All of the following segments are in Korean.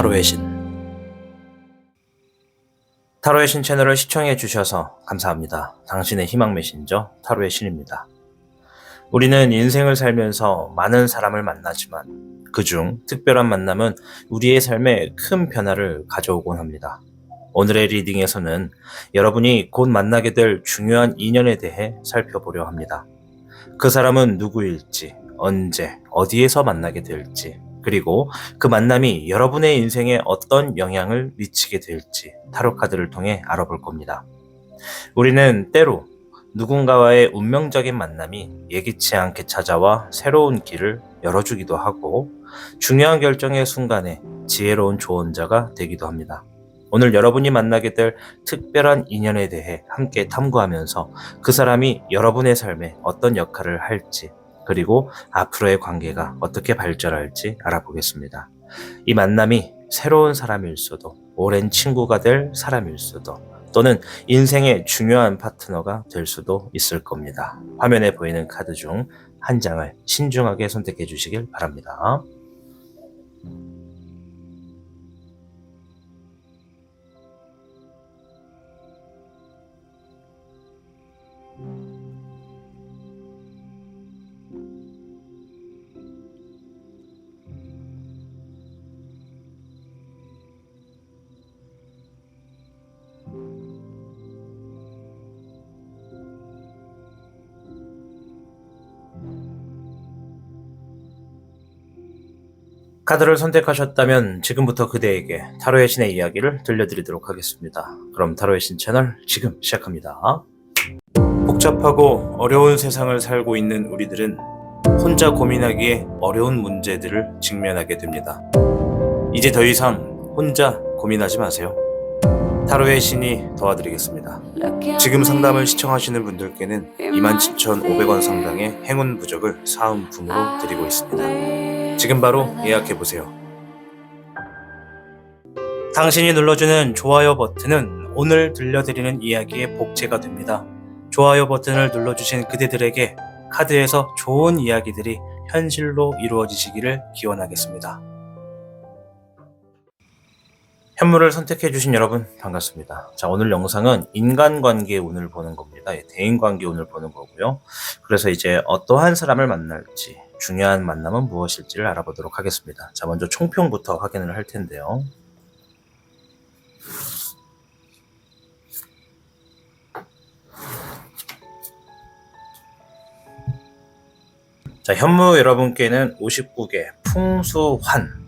타로의 신. 타로의 신 채널을 시청해 주셔서 감사합니다. 당신의 희망 메신저 타로의 신입니다. 우리는 인생을 살면서 많은 사람을 만나지만 그중 특별한 만남은 우리의 삶에 큰 변화를 가져오곤 합니다. 오늘의 리딩에서는 여러분이 곧 만나게 될 중요한 인연에 대해 살펴보려 합니다. 그 사람은 누구일지, 언제, 어디에서 만나게 될지, 그리고 그 만남이 여러분의 인생에 어떤 영향을 미치게 될지 타로 카드를 통해 알아볼 겁니다. 우리는 때로 누군가와의 운명적인 만남이 예기치 않게 찾아와 새로운 길을 열어주기도 하고 중요한 결정의 순간에 지혜로운 조언자가 되기도 합니다. 오늘 여러분이 만나게 될 특별한 인연에 대해 함께 탐구하면서 그 사람이 여러분의 삶에 어떤 역할을 할지, 그리고 앞으로의 관계가 어떻게 발전할지 알아보겠습니다. 이 만남이 새로운 사람일 수도, 오랜 친구가 될 사람일 수도, 또는 인생의 중요한 파트너가 될 수도 있을 겁니다. 화면에 보이는 카드 중 한 장을 신중하게 선택해 주시길 바랍니다. 카드를 선택하셨다면 지금부터 그대에게 타로의 신의 이야기를 들려드리도록 하겠습니다. 그럼 타로의 신 채널 지금 시작합니다. 복잡하고 어려운 세상을 살고 있는 우리들은 혼자 고민하기에 어려운 문제들을 직면하게 됩니다. 이제 더 이상 혼자 고민하지 마세요. 타로의 신이 도와드리겠습니다. 지금 상담을 시청하시는 분들께는 27,500원 상당의 행운 부적을 사은품으로 드리고 있습니다. 지금 바로 예약해보세요. 당신이 눌러주는 좋아요 버튼은 오늘 들려드리는 이야기의 복제가 됩니다. 좋아요 버튼을 눌러주신 그대들에게 카드에서 좋은 이야기들이 현실로 이루어지시기를 기원하겠습니다. 현물을 선택해주신 여러분 반갑습니다. 자, 오늘 영상은 인간관계 운을 보는 겁니다. 대인관계 운을 보는 거고요. 그래서 이제 어떠한 사람을 만날지, 중요한 만남은 무엇일지를 알아보도록 하겠습니다. 자, 먼저 총평부터 확인을 할 텐데요. 자, 현무 여러분께는 59개 풍수환,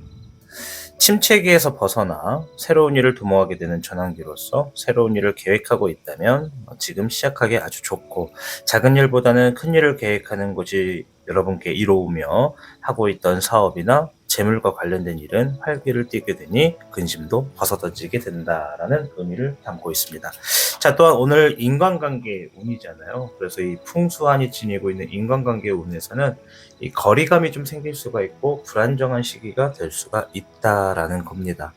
침체기에서 벗어나 새로운 일을 도모하게 되는 전환기로서 새로운 일을 계획하고 있다면 지금 시작하기 아주 좋고, 작은 일보다는 큰 일을 계획하는 것이 여러분께 이로우며 하고 있던 사업이나 재물과 관련된 일은 활기를 띠게 되니 근심도 벗어던지게 된다라는 의미를 담고 있습니다. 자, 또한 오늘 인간관계 운이잖아요. 그래서 이 풍수한이 지니고 있는 인간관계 운에서는 이 거리감이 좀 생길 수가 있고 불안정한 시기가 될 수가 있다라는 겁니다.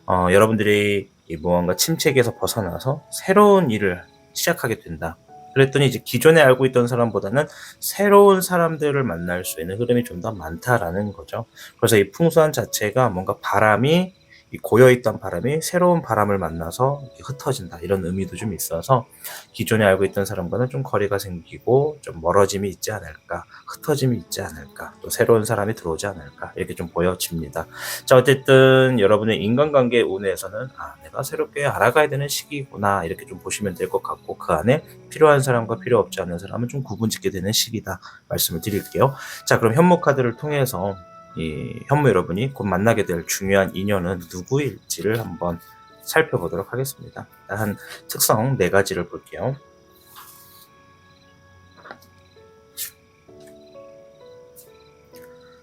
여러분들이 이 무언가 침체기에서 벗어나서 새로운 일을 시작하게 된다. 그랬더니 이제 기존에 알고 있던 사람보다는 새로운 사람들을 만날 수 있는 흐름이 좀 더 많다라는 거죠. 그래서 이 풍수한 자체가 뭔가 바람이, 이 고여있던 바람이 새로운 바람을 만나서 흩어진다, 이런 의미도 좀 있어서 기존에 알고 있던 사람과는 좀 거리가 생기고 좀 멀어짐이 있지 않을까, 흩어짐이 있지 않을까, 또 새로운 사람이 들어오지 않을까, 이렇게 좀 보여집니다. 자, 어쨌든 여러분의 인간관계 운에서는 내가 새롭게 알아가야 되는 시기구나, 이렇게 좀 보시면 될 것 같고, 그 안에 필요한 사람과 필요 없지 않은 사람은 좀 구분짓게 되는 시기다 말씀을 드릴게요. 자, 그럼 현무 카드를 통해서 이 현무 여러분이 곧 만나게 될 중요한 인연은 누구일지를 한번 살펴보도록 하겠습니다. 한 특성 4가지를 볼게요.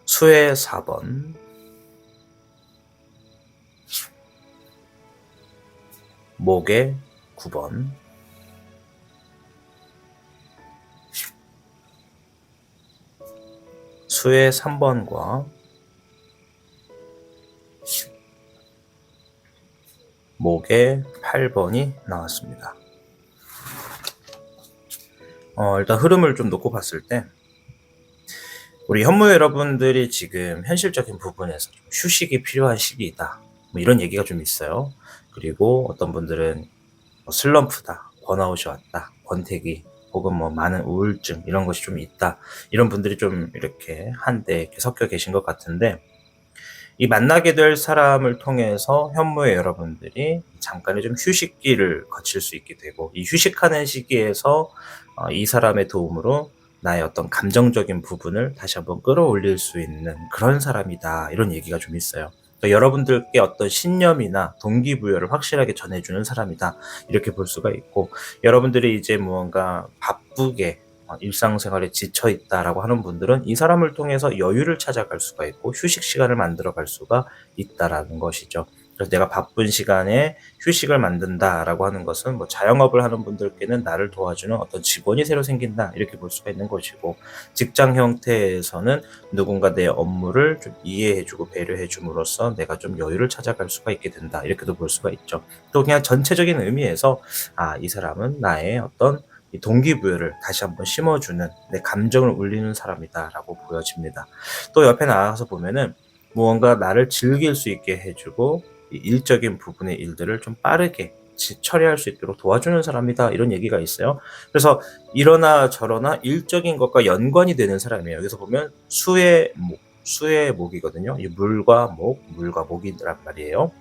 수의 4번, 목의 9번, 수의 3번과 목의 8번이 나왔습니다. 일단 흐름을 좀 놓고 봤을 때 우리 현무 여러분들이 지금 현실적인 부분에서 좀 휴식이 필요한 시기이다, 뭐 이런 얘기가 좀 있어요. 그리고 어떤 분들은 뭐 슬럼프다, 번아웃이 왔다, 권태기, 혹은 뭐 많은 우울증 이런 것이 좀 있다. 이런 분들이 좀 이렇게 한데 이렇게 섞여 계신 것 같은데, 이 만나게 될 사람을 통해서 현무의 여러분들이 잠깐의 좀 휴식기를 거칠 수 있게 되고, 이 휴식하는 시기에서 이 사람의 도움으로 나의 어떤 감정적인 부분을 다시 한번 끌어올릴 수 있는 그런 사람이다, 이런 얘기가 좀 있어요. 그러니까 여러분들께 어떤 신념이나 동기부여를 확실하게 전해주는 사람이다, 이렇게 볼 수가 있고, 여러분들이 이제 무언가 바쁘게 일상생활에 지쳐 있다라고 하는 분들은 이 사람을 통해서 여유를 찾아갈 수가 있고 휴식 시간을 만들어 갈 수가 있다라는 것이죠. 그래서 내가 바쁜 시간에 휴식을 만든다라고 하는 것은 뭐 자영업을 하는 분들께는 나를 도와주는 어떤 직원이 새로 생긴다, 이렇게 볼 수가 있는 것이고, 직장 형태에서는 누군가 내 업무를 좀 이해해주고 배려해줌으로써 내가 좀 여유를 찾아갈 수가 있게 된다, 이렇게도 볼 수가 있죠. 또 그냥 전체적인 의미에서 이 사람은 나의 어떤 이 동기부여를 다시 한번 심어주는, 내 감정을 울리는 사람이다라고 보여집니다. 또 옆에 나가서 보면은 무언가 나를 즐길 수 있게 해주고 이 일적인 부분의 일들을 좀 빠르게 처리할 수 있도록 도와주는 사람이다, 이런 얘기가 있어요. 그래서 이러나 저러나 일적인 것과 연관이 되는 사람이에요. 여기서 보면 수의 목이거든요. 이 물과 목이란 말이에요.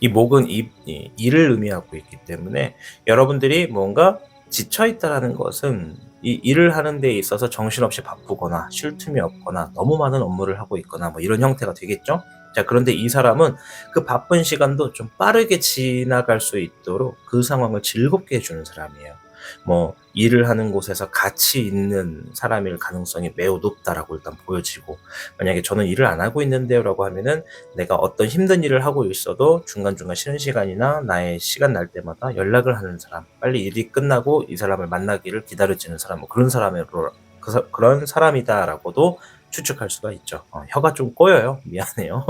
이 목은 일을 의미하고 있기 때문에 여러분들이 뭔가 지쳐있다라는 것은 이 일을 하는 데 있어서 정신없이 바쁘거나 쉴 틈이 없거나 너무 많은 업무를 하고 있거나 뭐 이런 형태가 되겠죠. 자, 그런데 이 사람은 그 바쁜 시간도 좀 빠르게 지나갈 수 있도록 그 상황을 즐겁게 해주는 사람이에요. 뭐 일을 하는 곳에서 가치 있는 사람일 가능성이 매우 높다라고 일단 보여지고, 만약에 저는 일을 안 하고 있는데요 라고 하면은 내가 어떤 힘든 일을 하고 있어도 중간중간 쉬는 시간이나 나의 시간 날 때마다 연락을 하는 사람, 빨리 일이 끝나고 이 사람을 만나기를 기다려지는 사람, 뭐 그런 그런 사람이다라고도 추측할 수가 있죠. 혀가 좀 꼬여요. 미안해요.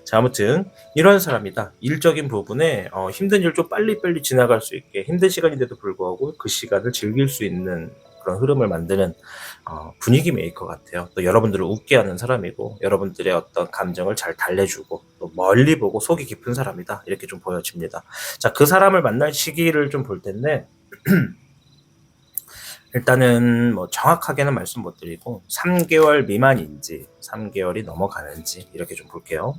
자, 아무튼 이런 사람이다. 일적인 부분에 힘든 일 좀 빨리빨리 지나갈 수 있게, 힘든 시간인데도 불구하고 그 시간을 즐길 수 있는 그런 흐름을 만드는 분위기 메이커 같아요. 또 여러분들을 웃게 하는 사람이고, 여러분들의 어떤 감정을 잘 달래주고, 또 멀리 보고 속이 깊은 사람이다, 이렇게 좀 보여집니다. 자, 그 사람을 만날 시기를 좀 볼 텐데 일단은 뭐 정확하게는 말씀 못 드리고 3개월 미만인지 3개월이 넘어가는지 이렇게 좀 볼게요.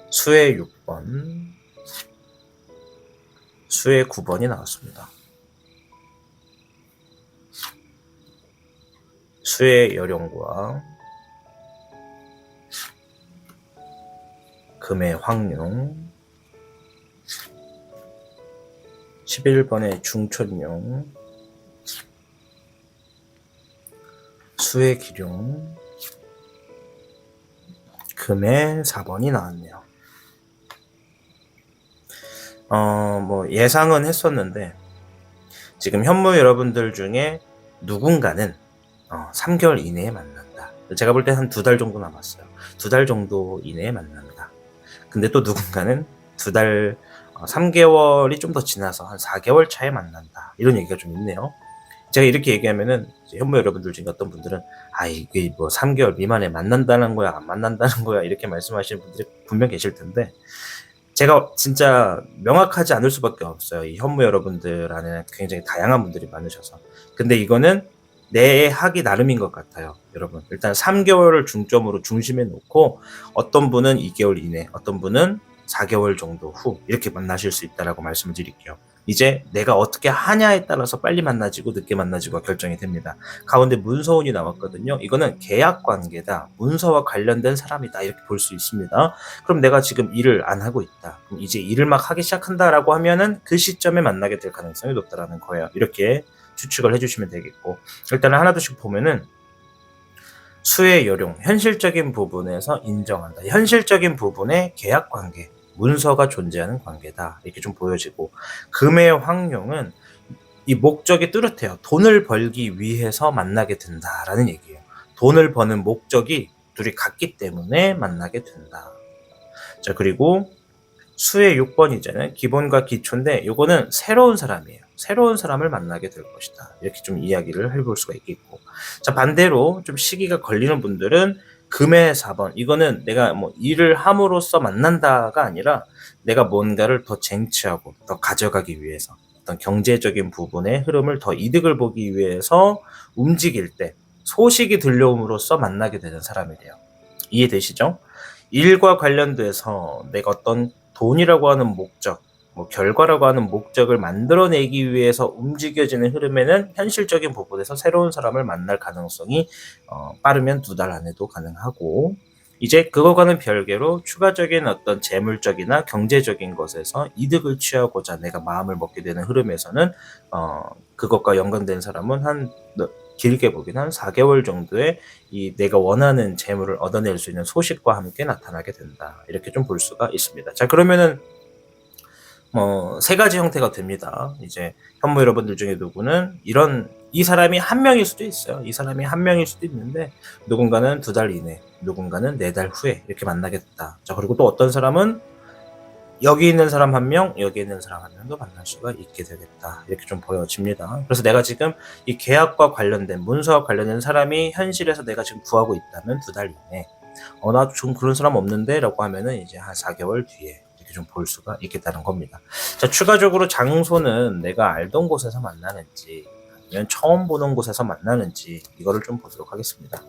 수의 6번, 수의 9번이 나왔습니다. 수의 여룡과 금의 황룡, 11번의 중천룡, 수의 기룡, 금의 4번이 나왔네요. 뭐 예상은 했었는데 지금 현무 여러분들 중에 누군가는 3개월 이내에 만난다. 제가 볼 때 한 2달 정도 남았어요. 2달 정도 이내에 만난다. 근데 또 누군가는 3개월이 좀 더 지나서 한 4개월 차에 만난다, 이런 얘기가 좀 있네요. 제가 이렇게 얘기하면은 현무 여러분들 중에 어떤 분들은 이게 뭐 3개월 미만에 만난다는 거야, 안 만난다는 거야, 이렇게 말씀하시는 분들이 분명 계실 텐데, 제가 진짜 명확하지 않을 수밖에 없어요. 이 현무 여러분들 안에는 굉장히 다양한 분들이 많으셔서. 근데 이거는 내 하기 나름인 것 같아요, 여러분. 일단 3개월을 중점으로 중심에 놓고 어떤 분은 2개월 이내, 어떤 분은 4개월 정도 후 이렇게 만나실 수 있다라고 말씀을 드릴게요. 이제 내가 어떻게 하냐에 따라서 빨리 만나지고 늦게 만나지고 결정이 됩니다. 가운데 문서운이 나왔거든요. 이거는 계약 관계다, 문서와 관련된 사람이다, 이렇게 볼 수 있습니다. 그럼 내가 지금 일을 안 하고 있다, 그럼 이제 일을 막 하기 시작한다라고 하면은 그 시점에 만나게 될 가능성이 높다라는 거예요. 이렇게 추측을 해주시면 되겠고, 일단은 하나둘씩 보면은 수의 여룡, 현실적인 부분에서 인정한다, 현실적인 부분의 계약 관계, 문서가 존재하는 관계다, 이렇게 좀 보여지고, 금의 황룡은 이 목적이 뚜렷해요. 돈을 벌기 위해서 만나게 된다라는 얘기예요. 돈을 버는 목적이 둘이 같기 때문에 만나게 된다. 자, 그리고 수의 6번이잖아요. 기본과 기초인데 요거는 새로운 사람이에요. 새로운 사람을 만나게 될 것이다. 이렇게 좀 이야기를 해볼 수가 있겠고. 자, 반대로 좀 시기가 걸리는 분들은 금의 4번. 이거는 내가 뭐 일을 함으로써 만난다가 아니라 내가 뭔가를 더 쟁취하고 더 가져가기 위해서 어떤 경제적인 부분의 흐름을 더 이득을 보기 위해서 움직일 때 소식이 들려옴으로써 만나게 되는 사람이 돼요. 이해되시죠? 일과 관련돼서 내가 어떤 돈이라고 하는 목적, 뭐 결과라고 하는 목적을 만들어내기 위해서 움직여지는 흐름에는 현실적인 부분에서 새로운 사람을 만날 가능성이 빠르면 2달 안에도 가능하고, 이제 그거와는 별개로 추가적인 어떤 재물적이나 경제적인 것에서 이득을 취하고자 내가 마음을 먹게 되는 흐름에서는 그것과 연관된 사람은 한 길게 보긴 한 4개월 정도의 이 내가 원하는 재물을 얻어낼 수 있는 소식과 함께 나타나게 된다. 이렇게 좀 볼 수가 있습니다. 자, 그러면은 세 가지 형태가 됩니다. 이제 현무 여러분들 중에 누구는 이 사람이 한 명일 수도 있어요. 이 사람이 한 명일 수도 있는데 누군가는 2달 이내, 누군가는 4달 후에 이렇게 만나게 됐다. 자, 그리고 또 어떤 사람은 여기 있는 사람 1명, 여기 있는 사람 1명도 만날 수가 있게 되겠다. 이렇게 좀 보여집니다. 그래서 내가 지금 이 계약과 관련된, 문서와 관련된 사람이 현실에서 내가 지금 구하고 있다면 2달 이내, 나 좀 그런 사람 없는데? 라고 하면은 이제 한 4개월 뒤에 이렇게 좀 볼 수가 있겠다는 겁니다. 자, 추가적으로 장소는 내가 알던 곳에서 만나는지, 아니면 처음 보는 곳에서 만나는지, 이거를 좀 보도록 하겠습니다.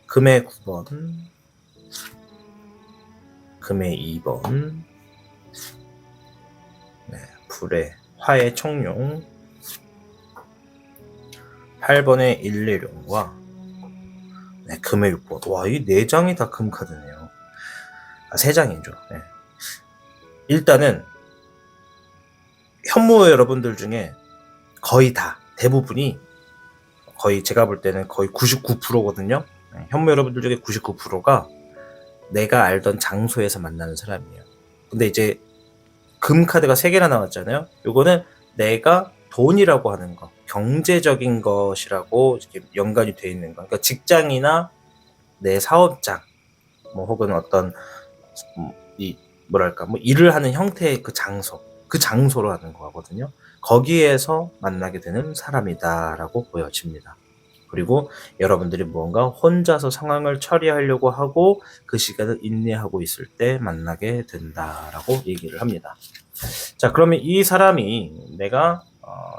금의 9번, 금의 2번, 불의 화의 청룡, 8번의 일례룡과 금의 6번. 와, 이 4장이 다 금 카드네요. 3장이죠. 일단은 현무 여러분들 중에 거의 다, 대부분이 거의 제가 볼 때는 거의 99%거든요. 현무 여러분들 중에 99%가 내가 알던 장소에서 만나는 사람이에요. 근데 이제 금 카드가 3개나 나왔잖아요. 요거는 내가 돈이라고 하는 거, 경제적인 것이라고 이렇게 연관이 돼 있는 거. 그러니까 직장이나 내 사업장, 뭐 혹은 어떤 일을 하는 형태의 그 장소로 하는 거거든요. 거기에서 만나게 되는 사람이다라고 보여집니다. 그리고 여러분들이 무언가 혼자서 상황을 처리하려고 하고 그 시간을 인내하고 있을 때 만나게 된다라고 얘기를 합니다. 자, 그러면 이 사람이 내가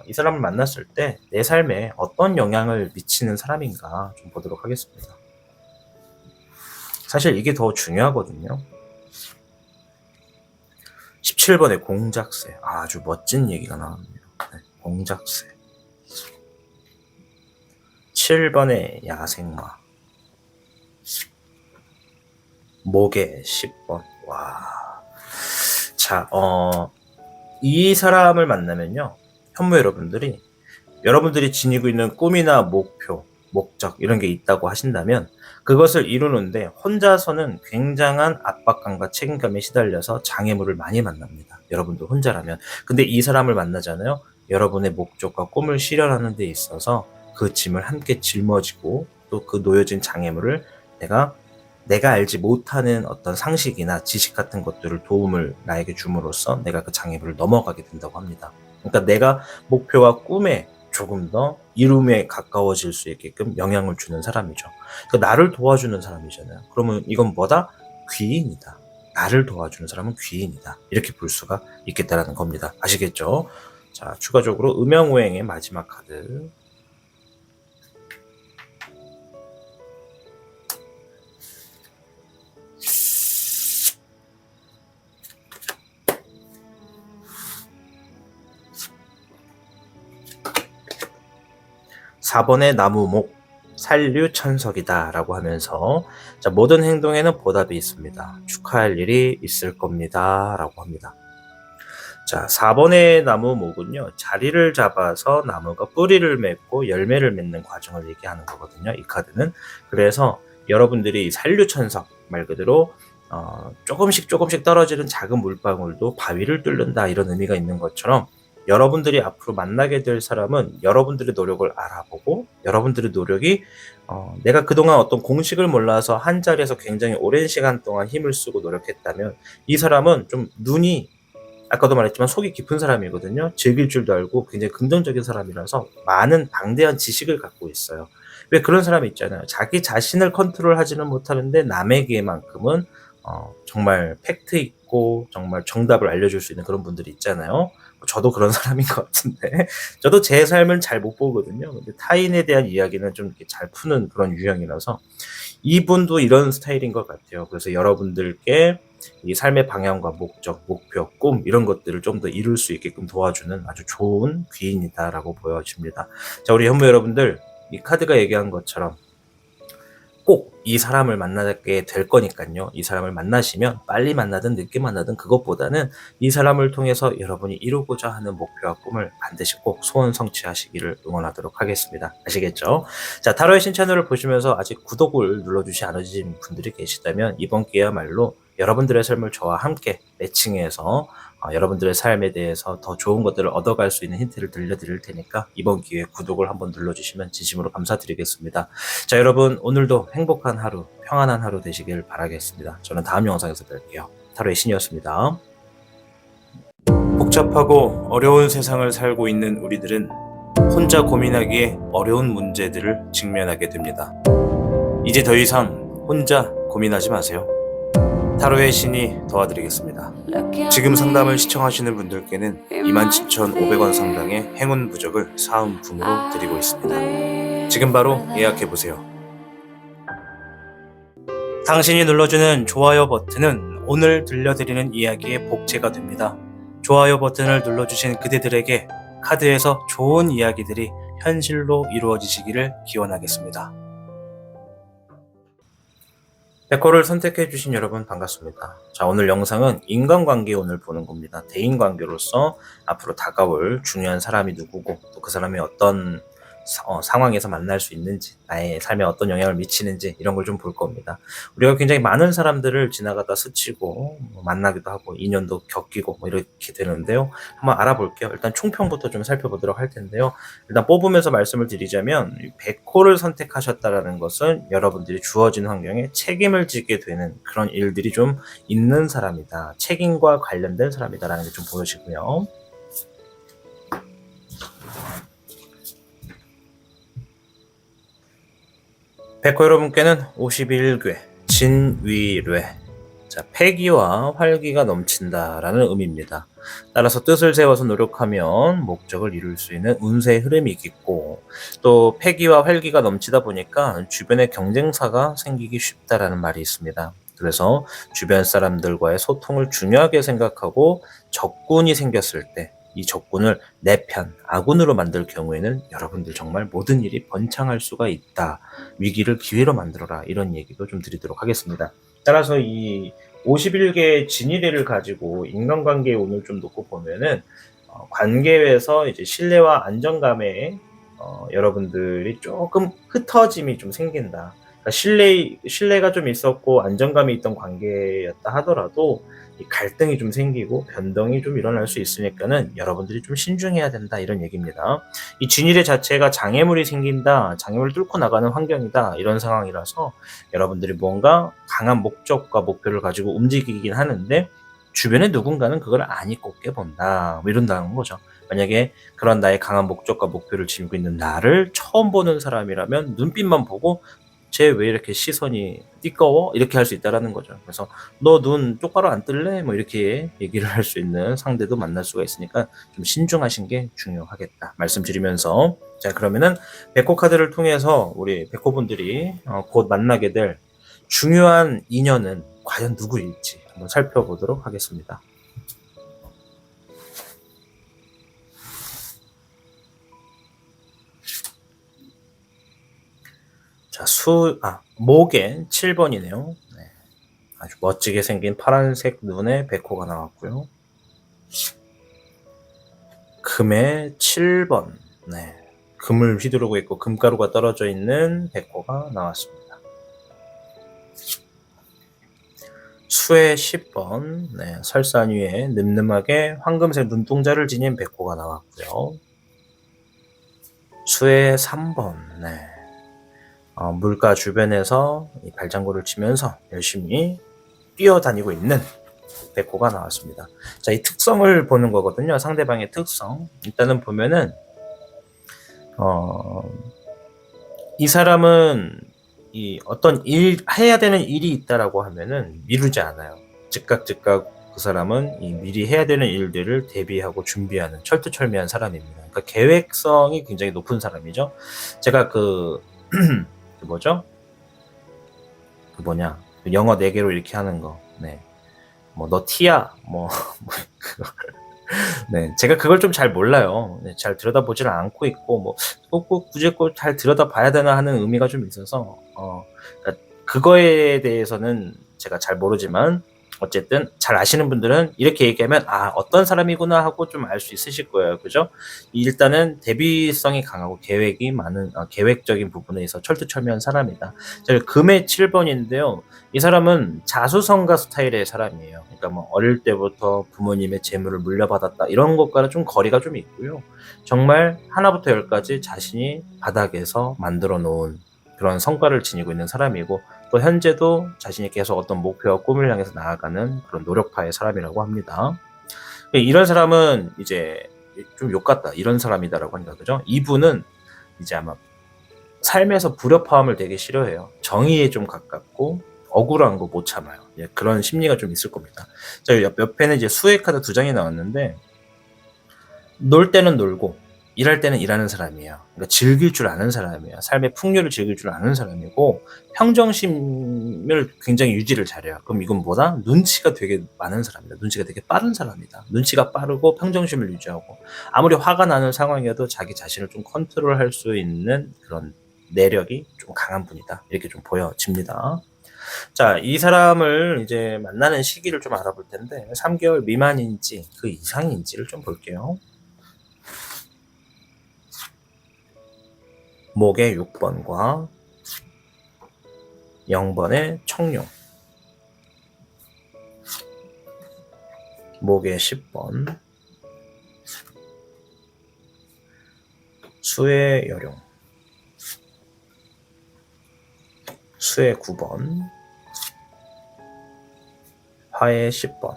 이 사람을 만났을 때 내 삶에 어떤 영향을 미치는 사람인가 좀 보도록 하겠습니다. 사실 이게 더 중요하거든요. 17번의 공작새. 아주 멋진 얘기가 나왔네요. 공작새. 7번의 야생마. 목의 10번. 와. 자, 이 사람을 만나면요. 현무 여러분들이 지니고 있는 꿈이나 목표, 목적 이런 게 있다고 하신다면 그것을 이루는데 혼자서는 굉장한 압박감과 책임감에 시달려서 장애물을 많이 만납니다. 여러분도 혼자라면. 근데 이 사람을 만나잖아요. 여러분의 목적과 꿈을 실현하는 데 있어서 그 짐을 함께 짊어지고 또 그 놓여진 장애물을 내가 알지 못하는 어떤 상식이나 지식 같은 것들을 도움을 나에게 줌으로써 내가 그 장애물을 넘어가게 된다고 합니다. 그러니까 내가 목표와 꿈에 조금 더 이룸에 가까워질 수 있게끔 영향을 주는 사람이죠. 그러니까 나를 도와주는 사람이잖아요. 그러면 이건 뭐다? 귀인이다. 나를 도와주는 사람은 귀인이다. 이렇게 볼 수가 있겠다라는 겁니다. 아시겠죠? 자, 추가적으로 음양오행의 마지막 카드. 4번의 나무목, 산류천석이다 라고 하면서 자, 모든 행동에는 보답이 있습니다. 축하할 일이 있을 겁니다 라고 합니다. 자, 4번의 나무목은요, 자리를 잡아서 나무가 뿌리를 맺고 열매를 맺는 과정을 얘기하는 거거든요, 이 카드는. 그래서 여러분들이 산류천석, 말 그대로 조금씩 떨어지는 작은 물방울도 바위를 뚫는다, 이런 의미가 있는 것처럼 여러분들이 앞으로 만나게 될 사람은 여러분들의 노력을 알아보고 여러분들의 노력이 내가 그동안 어떤 공식을 몰라서 한 자리에서 굉장히 오랜 시간 동안 힘을 쓰고 노력했다면 이 사람은 좀 눈이 아까도 말했지만 속이 깊은 사람이거든요. 즐길 줄도 알고 굉장히 긍정적인 사람이라서 많은 방대한 지식을 갖고 있어요. 왜 그런 사람이 있잖아요. 자기 자신을 컨트롤하지는 못하는데 남에게만큼은 정말 팩트 있고 정말 정답을 알려줄 수 있는 그런 분들이 있잖아요. 저도 그런 사람인 것 같은데 저도 제 삶을 잘 못 보거든요. 근데 타인에 대한 이야기는 좀 이렇게 잘 푸는 그런 유형이라서 이분도 이런 스타일인 것 같아요. 그래서 여러분들께 이 삶의 방향과 목적, 목표, 꿈 이런 것들을 좀 더 이룰 수 있게끔 도와주는 아주 좋은 귀인이다라고 보여집니다. 자, 우리 현무 여러분들, 이 카드가 얘기한 것처럼 꼭 이 사람을 만나게 될 거니까요. 이 사람을 만나시면 빨리 만나든 늦게 만나든 그것보다는 이 사람을 통해서 여러분이 이루고자 하는 목표와 꿈을 반드시 꼭 소원 성취하시기를 응원하도록 하겠습니다. 아시겠죠? 자, 타로의 신채널을 보시면서 아직 구독을 눌러주지 않으신 분들이 계시다면 이번 기회야말로 여러분들의 삶을 저와 함께 매칭해서 여러분들의 삶에 대해서 더 좋은 것들을 얻어갈 수 있는 힌트를 들려드릴 테니까 이번 기회에 구독을 한번 눌러주시면 진심으로 감사드리겠습니다. 자, 여러분 오늘도 행복한 하루, 평안한 하루 되시길 바라겠습니다. 저는 다음 영상에서 뵐게요. 타로의 신이었습니다. 복잡하고 어려운 세상을 살고 있는 우리들은 혼자 고민하기에 어려운 문제들을 직면하게 됩니다. 이제 더 이상 혼자 고민하지 마세요. 타로의 신이 도와드리겠습니다. 지금 상담을 시청하시는 분들께는 27,500원 상당의 행운 부적을 사은품으로 드리고 있습니다. 지금 바로 예약해보세요. 당신이 눌러주는 좋아요 버튼은 오늘 들려드리는 이야기의 복제가 됩니다. 좋아요 버튼을 눌러주신 그대들에게 카드에서 좋은 이야기들이 현실로 이루어지시기를 기원하겠습니다. 백호를 선택해주신 여러분 반갑습니다. 자, 오늘 영상은 인간관계 오늘 보는 겁니다. 대인관계로서 앞으로 다가올 중요한 사람이 누구고 또 그 사람이 어떤 상황에서 만날 수 있는지 나의 삶에 어떤 영향을 미치는지 이런 걸 좀 볼 겁니다. 우리가 굉장히 많은 사람들을 지나가다 스치고 만나기도 하고 인연도 겹기고 이렇게 되는데요. 한번 알아볼게요. 일단 총평부터 좀 살펴보도록 할 텐데요. 일단 뽑으면서 말씀을 드리자면 백호를 선택하셨다라는 것은 여러분들이 주어진 환경에 책임을 지게 되는 그런 일들이 좀 있는 사람이다. 책임과 관련된 사람이다라는 게 좀 보여지고요. 백호 여러분께는 51궤 진위뢰, 자, 패기와 활기가 넘친다라는 의미입니다. 따라서 뜻을 세워서 노력하면 목적을 이룰 수 있는 운세의 흐름이 있고 또 패기와 활기가 넘치다 보니까 주변에 경쟁사가 생기기 쉽다라는 말이 있습니다. 그래서 주변 사람들과의 소통을 중요하게 생각하고 적군이 생겼을 때 이 적군을 내 편, 아군으로 만들 경우에는 여러분들 정말 모든 일이 번창할 수가 있다. 위기를 기회로 만들어라. 이런 얘기도 좀 드리도록 하겠습니다. 따라서 이 51개의 진위례를 가지고 인간관계에 오늘 좀 놓고 보면은 관계에서 이제 신뢰와 안정감에 여러분들이 조금 흩어짐이 좀 생긴다. 그러니까 신뢰가 좀 있었고 안정감이 있던 관계였다 하더라도 이 갈등이 좀 생기고 변동이 좀 일어날 수 있으니까는 여러분들이 좀 신중해야 된다 이런 얘기입니다. 이 진일의 자체가 장애물이 생긴다, 장애물을 뚫고 나가는 환경이다 이런 상황이라서 여러분들이 뭔가 강한 목적과 목표를 가지고 움직이긴 하는데 주변에 누군가는 그걸 안 이롭게 본다 뭐 이런다는 거죠. 만약에 그런 나의 강한 목적과 목표를 지니고 있는 나를 처음 보는 사람이라면 눈빛만 보고 쟤 왜 이렇게 시선이 띠꺼워? 이렇게 할 수 있다라는 거죠. 그래서 너 눈 똑바로 안 뜰래? 뭐 이렇게 얘기를 할 수 있는 상대도 만날 수가 있으니까 좀 신중하신 게 중요하겠다 말씀드리면서, 자, 그러면은 백호 카드를 통해서 우리 백호분들이 곧 만나게 될 중요한 인연은 과연 누구일지 한번 살펴보도록 하겠습니다. 자, 목에 7번이네요. 네. 아주 멋지게 생긴 파란색 눈에 백호가 나왔고요. 금에 7번. 네. 금을 휘두르고 있고 금가루가 떨어져 있는 백호가 나왔습니다. 수의 10번, 네, 설산 위에 늠름하게 황금색 눈동자를 지닌 백호가 나왔고요. 수의 3번, 네, 물가 주변에서 이 발장구를 치면서 열심히 뛰어다니고 있는 백호가 나왔습니다. 자, 이 특성을 보는 거거든요. 상대방의 특성. 일단은 보면은 이 사람은 이 어떤 해야 되는 일이 있다라고 하면은 미루지 않아요. 즉각 그 사람은 이 미리 해야 되는 일들을 대비하고 준비하는 철두철미한 사람입니다. 그러니까 계획성이 굉장히 높은 사람이죠. 제가 그 뭐죠? 그 뭐냐? 영어 4개로 이렇게 하는 거. 네. 뭐 너 티야. 그거. 네, 제가 그걸 좀 잘 몰라요. 네, 잘 들여다보지를 않고 있고, 꼭 굳이 꼭 잘 들여다봐야 되나 하는 의미가 좀 있어서, 그러니까 그거에 대해서는 제가 잘 모르지만, 어쨌든 잘 아시는 분들은 이렇게 얘기하면, 어떤 사람이구나 하고 좀 알 수 있으실 거예요. 그죠? 일단은 대비성이 강하고 계획이 많은, 계획적인 부분에 있어 철두철미한 사람이다. 저희 금의 7번인데요. 이 사람은 자수성가 스타일의 사람이에요. 그러니까 뭐 어릴 때부터 부모님의 재물을 물려받았다 이런 것과는 좀 거리가 좀 있고요. 정말 하나부터 열까지 자신이 바닥에서 만들어 놓은 그런 성과를 지니고 있는 사람이고, 또 현재도 자신이 계속 어떤 목표와 꿈을 향해서 나아가는 그런 노력파의 사람이라고 합니다. 이런 사람은 이제 좀 욕 같다 이런 사람이다라고 하니까, 그죠? 이분은 이제 아마 삶에서 불협화음을 되게 싫어해요. 정의에 좀 가깝고 억울한 거 못 참아요. 예, 그런 심리가 좀 있을 겁니다. 자, 옆에는 이제 수의 카드 2장이 나왔는데, 놀 때는 놀고 일할 때는 일하는 사람이에요. 그러니까 즐길 줄 아는 사람이에요. 삶의 풍요를 즐길 줄 아는 사람이고, 평정심을 굉장히 유지를 잘해요. 그럼 이건 뭐다? 눈치가 되게 많은 사람이다. 눈치가 되게 빠른 사람이다. 눈치가 빠르고 평정심을 유지하고, 아무리 화가 나는 상황이어도 자기 자신을 좀 컨트롤할 수 있는 그런 내력이 좀 강한 분이다. 이렇게 좀 보여집니다. 자, 이 사람을 이제 만나는 시기를 좀 알아볼 텐데, 3개월 미만인지 그 이상인지를 좀 볼게요. 목의 6번과 0번의 청룡, 목의 10번, 수의 여룡, 수의 9번, 화의 10번,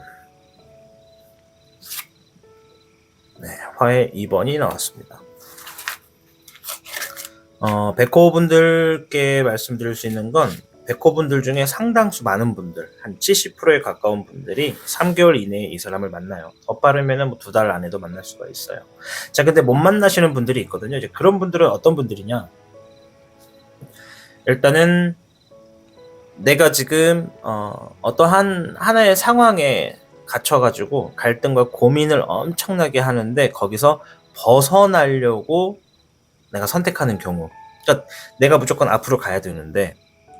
네, 화의 2번이 나왔습니다. 백호분들께 말씀드릴 수 있는 건, 백호분들 중에 상당수 많은 분들, 한 70%에 가까운 분들이 3개월 이내에 이 사람을 만나요. 더 빠르면은 뭐 2달 안에도 만날 수가 있어요. 자, 근데 못 만나시는 분들이 있거든요. 이제 그런 분들은 어떤 분들이냐? 일단은 내가 지금 어떠한 하나의 상황에 갇혀가지고 갈등과 고민을 엄청나게 하는데, 거기서 벗어나려고 내가 선택하는 경우, 그러니까 내가 무조건 앞으로 가야 되는데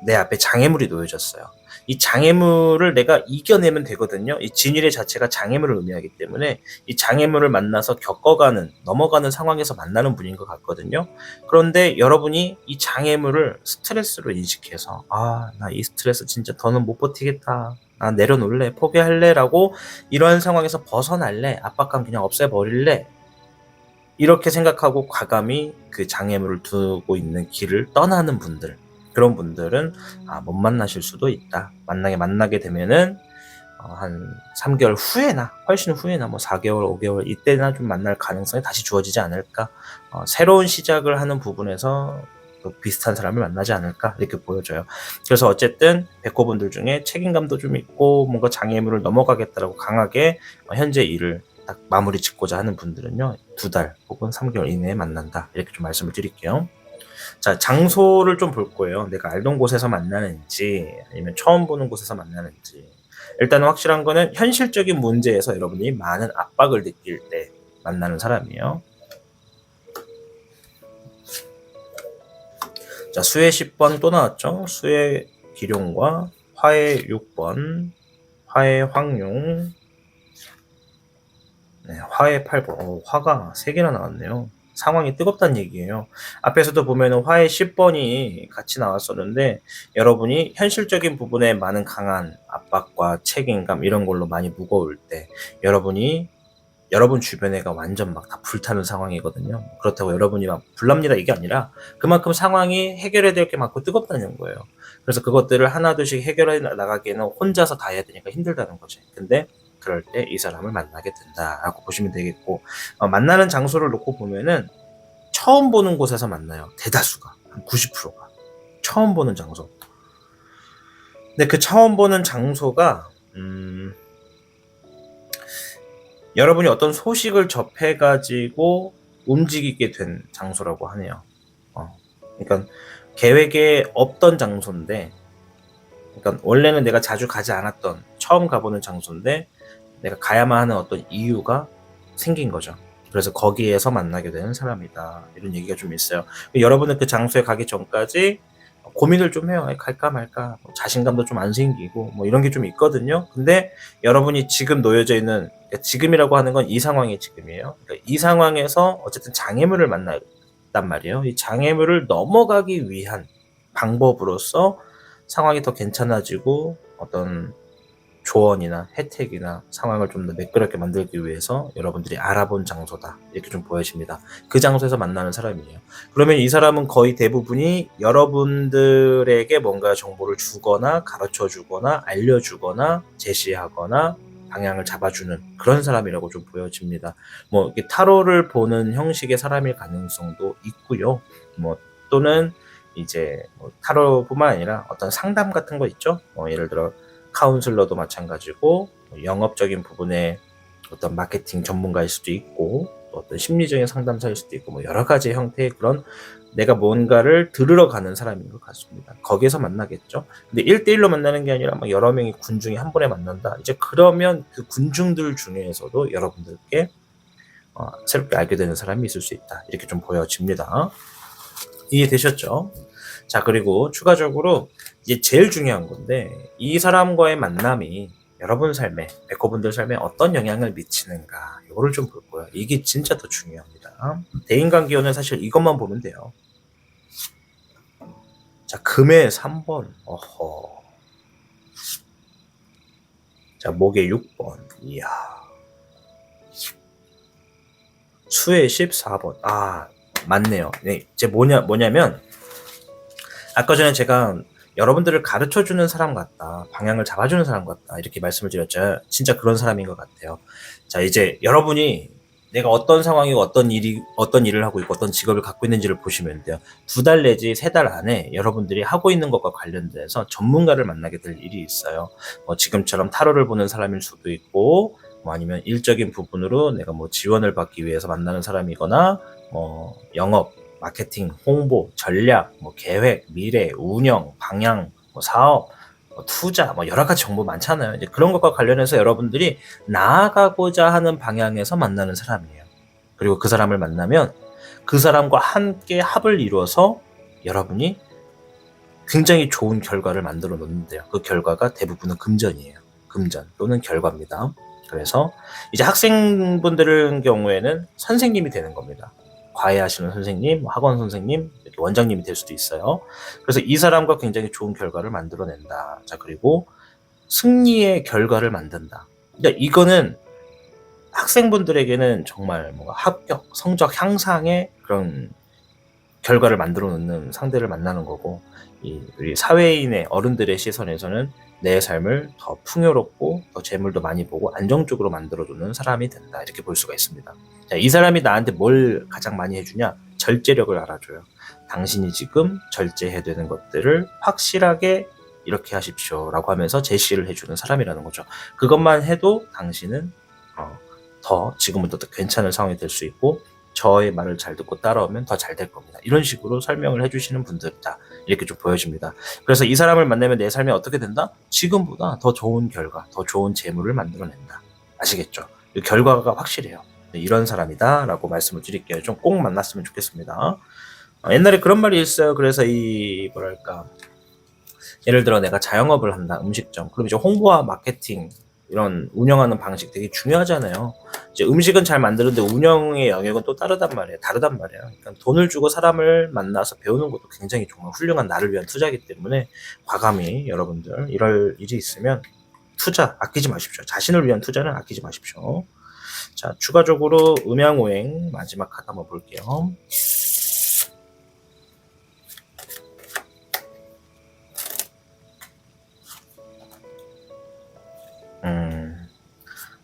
내 앞에 장애물이 놓여졌어요. 이 장애물을 내가 이겨내면 되거든요. 이 진일의 자체가 장애물을 의미하기 때문에 이 장애물을 만나서 넘어가는 상황에서 만나는 분인 것 같거든요. 그런데 여러분이 이 장애물을 스트레스로 인식해서, 나 이 스트레스 진짜 더는 못 버티겠다, 나 내려놓을래, 포기할래 라고, 이런 상황에서 벗어날래, 압박감 그냥 없애버릴래, 이렇게 생각하고 과감히 그 장애물을 두고 있는 길을 떠나는 분들, 그런 분들은 못 만나실 수도 있다. 만나게 되면은 한 3개월 후에나 훨씬 후에나 뭐 4개월, 5개월 이때나 좀 만날 가능성이 다시 주어지지 않을까. 새로운 시작을 하는 부분에서 비슷한 사람을 만나지 않을까, 이렇게 보여져요. 그래서 어쨌든 백호분들 중에 책임감도 좀 있고 뭔가 장애물을 넘어가겠다라고 강하게 현재 일을 딱 마무리 짓고자 하는 분들은요, 2달 혹은 3개월 이내에 만난다, 이렇게 좀 말씀을 드릴게요. 자, 장소를 좀 볼 거예요. 내가 알던 곳에서 만나는지 아니면 처음 보는 곳에서 만나는지. 일단 확실한 거는 현실적인 문제에서 여러분이 많은 압박을 느낄 때 만나는 사람이에요. 자, 수의 10번 또 나왔죠. 수의 기룡과 화의 6번, 화의 황룡, 네, 화의 8번. 화가 3개나 나왔네요. 상황이 뜨겁다는 얘기예요. 앞에서도 보면은 화의 10번이 같이 나왔었는데 여러분이 현실적인 부분에 많은 강한 압박과 책임감 이런 걸로 많이 무거울 때 여러분이 여러분 주변에가 완전 막 다 불타는 상황이거든요. 그렇다고 여러분이 막 불납니다 이게 아니라 그만큼 상황이 해결해야 될 게 많고 뜨겁다는 거예요. 그래서 그것들을 하나둘씩 해결해 나가기에는 혼자서 다 해야 되니까 힘들다는 거지. 근데 그럴 때 이 사람을 만나게 된다라고 보시면 되겠고, 만나는 장소를 놓고 보면은 처음 보는 곳에서 만나요. 대다수가 한 90%가 처음 보는 장소. 근데 그 처음 보는 장소가 여러분이 어떤 소식을 접해가지고 움직이게 된 장소라고 하네요. 그러니까 계획에 없던 장소인데, 그러니까 원래는 내가 자주 가지 않았던 처음 가보는 장소인데 내가 가야만 하는 어떤 이유가 생긴 거죠. 그래서 거기에서 만나게 되는 사람이다. 이런 얘기가 좀 있어요. 여러분은 그 장소에 가기 전까지 고민을 좀 해요. 갈까 말까. 자신감도 좀 안 생기고 뭐 이런 게 좀 있거든요. 근데 여러분이 지금 놓여져 있는, 그러니까 지금이라고 하는 건 이 상황이 지금이에요. 그러니까 이 상황에서 어쨌든 장애물을 만났단 말이에요. 이 장애물을 넘어가기 위한 방법으로서 상황이 더 괜찮아지고 어떤 조언이나 혜택이나 상황을 좀 더 매끄럽게 만들기 위해서 여러분들이 알아본 장소다. 이렇게 좀 보여집니다. 그 장소에서 만나는 사람이에요. 그러면 이 사람은 거의 대부분이 여러분들에게 뭔가 정보를 주거나 가르쳐 주거나 알려주거나 제시하거나 방향을 잡아주는 그런 사람이라고 좀 보여집니다. 뭐 이렇게 타로를 보는 형식의 사람일 가능성도 있고요. 뭐 또는 이제 뭐 타로뿐만 아니라 어떤 상담 같은 거 있죠. 예를 들어 카운슬러도 마찬가지고 영업적인 부분에 어떤 마케팅 전문가일 수도 있고 어떤 심리적인 상담사일 수도 있고 뭐 여러 가지 형태의 그런 내가 뭔가를 들으러 가는 사람인 것 같습니다. 거기에서 만나겠죠. 근데 1대1로 만나는 게 아니라 막 여러 명의 군중이 한 번에 만난다. 이제 그러면 그 군중들 중에서도 여러분들께 새롭게 알게 되는 사람이 있을 수 있다. 이렇게 좀 보여집니다. 이해되셨죠? 자, 그리고 추가적으로 이제 제일 중요한 건데 이 사람과의 만남이 여러분 삶에, 백호분들 삶에 어떤 영향을 미치는가 이거를 좀 볼 거예요. 이게 진짜 더 중요합니다. 대인관계론은 사실 이것만 보면 돼요. 자, 금의 3번. 어허. 자, 목의 6번. 이야. 수의 14번. 아, 맞네요. 네, 이제 뭐냐면 아까 전에 제가 여러분들을 가르쳐주는 사람 같다, 방향을 잡아주는 사람 같다 이렇게 말씀을 드렸죠. 진짜 그런 사람인 것 같아요. 자, 이제 여러분이 내가 어떤 상황이고 어떤 일을 하고 있고 어떤 직업을 갖고 있는지를 보시면 돼요. 2달 내지 3달 안에 여러분들이 하고 있는 것과 관련돼서 전문가를 만나게 될 일이 있어요. 지금처럼 타로를 보는 사람일 수도 있고 아니면 일적인 부분으로 내가 지원을 받기 위해서 만나는 사람이거나 영업, 마케팅, 홍보, 전략, 계획, 미래, 운영, 방향, 사업, 투자, 여러 가지 정보 많잖아요. 이제 그런 것과 관련해서 여러분들이 나아가고자 하는 방향에서 만나는 사람이에요. 그리고 그 사람을 만나면 그 사람과 함께 합을 이루어서 여러분이 굉장히 좋은 결과를 만들어 놓는데요. 그 결과가 대부분은 금전이에요. 금전 또는 결과입니다. 그래서 이제 학생분들의 경우에는 선생님이 되는 겁니다. 과외하시는 선생님, 학원 선생님, 이렇게 원장님이 될 수도 있어요. 그래서 이 사람과 굉장히 좋은 결과를 만들어낸다. 자, 그리고 승리의 결과를 만든다. 그러니까 이거는 학생분들에게는 정말 뭔가 합격, 성적 향상의 그런 결과를 만들어 놓는 상대를 만나는 거고, 우리 사회인의 어른들의 시선에서는 내 삶을 더 풍요롭고 더 재물도 많이 보고 안정적으로 만들어주는 사람이 된다. 이렇게 볼 수가 있습니다. 자, 이 사람이 나한테 뭘 가장 많이 해주냐? 절제력을 알아줘요. 당신이 지금 절제해야 되는 것들을 확실하게 이렇게 하십시오 라고 하면서 제시를 해주는 사람이라는 거죠. 그것만 해도 당신은 더 지금부터 더 괜찮은 상황이 될 수 있고 저의 말을 잘 듣고 따라오면 더 잘 될 겁니다. 이런 식으로 설명을 해주시는 분들이다. 이렇게 좀 보여집니다. 그래서 이 사람을 만나면 내 삶이 어떻게 된다? 지금보다 더 좋은 결과, 더 좋은 재물을 만들어낸다. 아시겠죠? 이 결과가 확실해요. 네, 이런 사람이다 라고 말씀을 드릴게요. 좀 꼭 만났으면 좋겠습니다. 옛날에 그런 말이 있어요. 그래서 예를 들어 내가 자영업을 한다, 음식점. 그럼 이제 홍보와 마케팅 이런 운영하는 방식 되게 중요하잖아요. 이제 음식은 잘 만드는데 운영의 영역은 또 다르단 말이에요. 다르단 말이에요. 그러니까 돈을 주고 사람을 만나서 배우는 것도 굉장히 정말 훌륭한 나를 위한 투자이기 때문에 과감히 여러분들 이럴 일이 있으면 투자 아끼지 마십시오. 자신을 위한 투자는 아끼지 마십시오. 자, 추가적으로 음양오행 마지막 카드 한번 볼게요.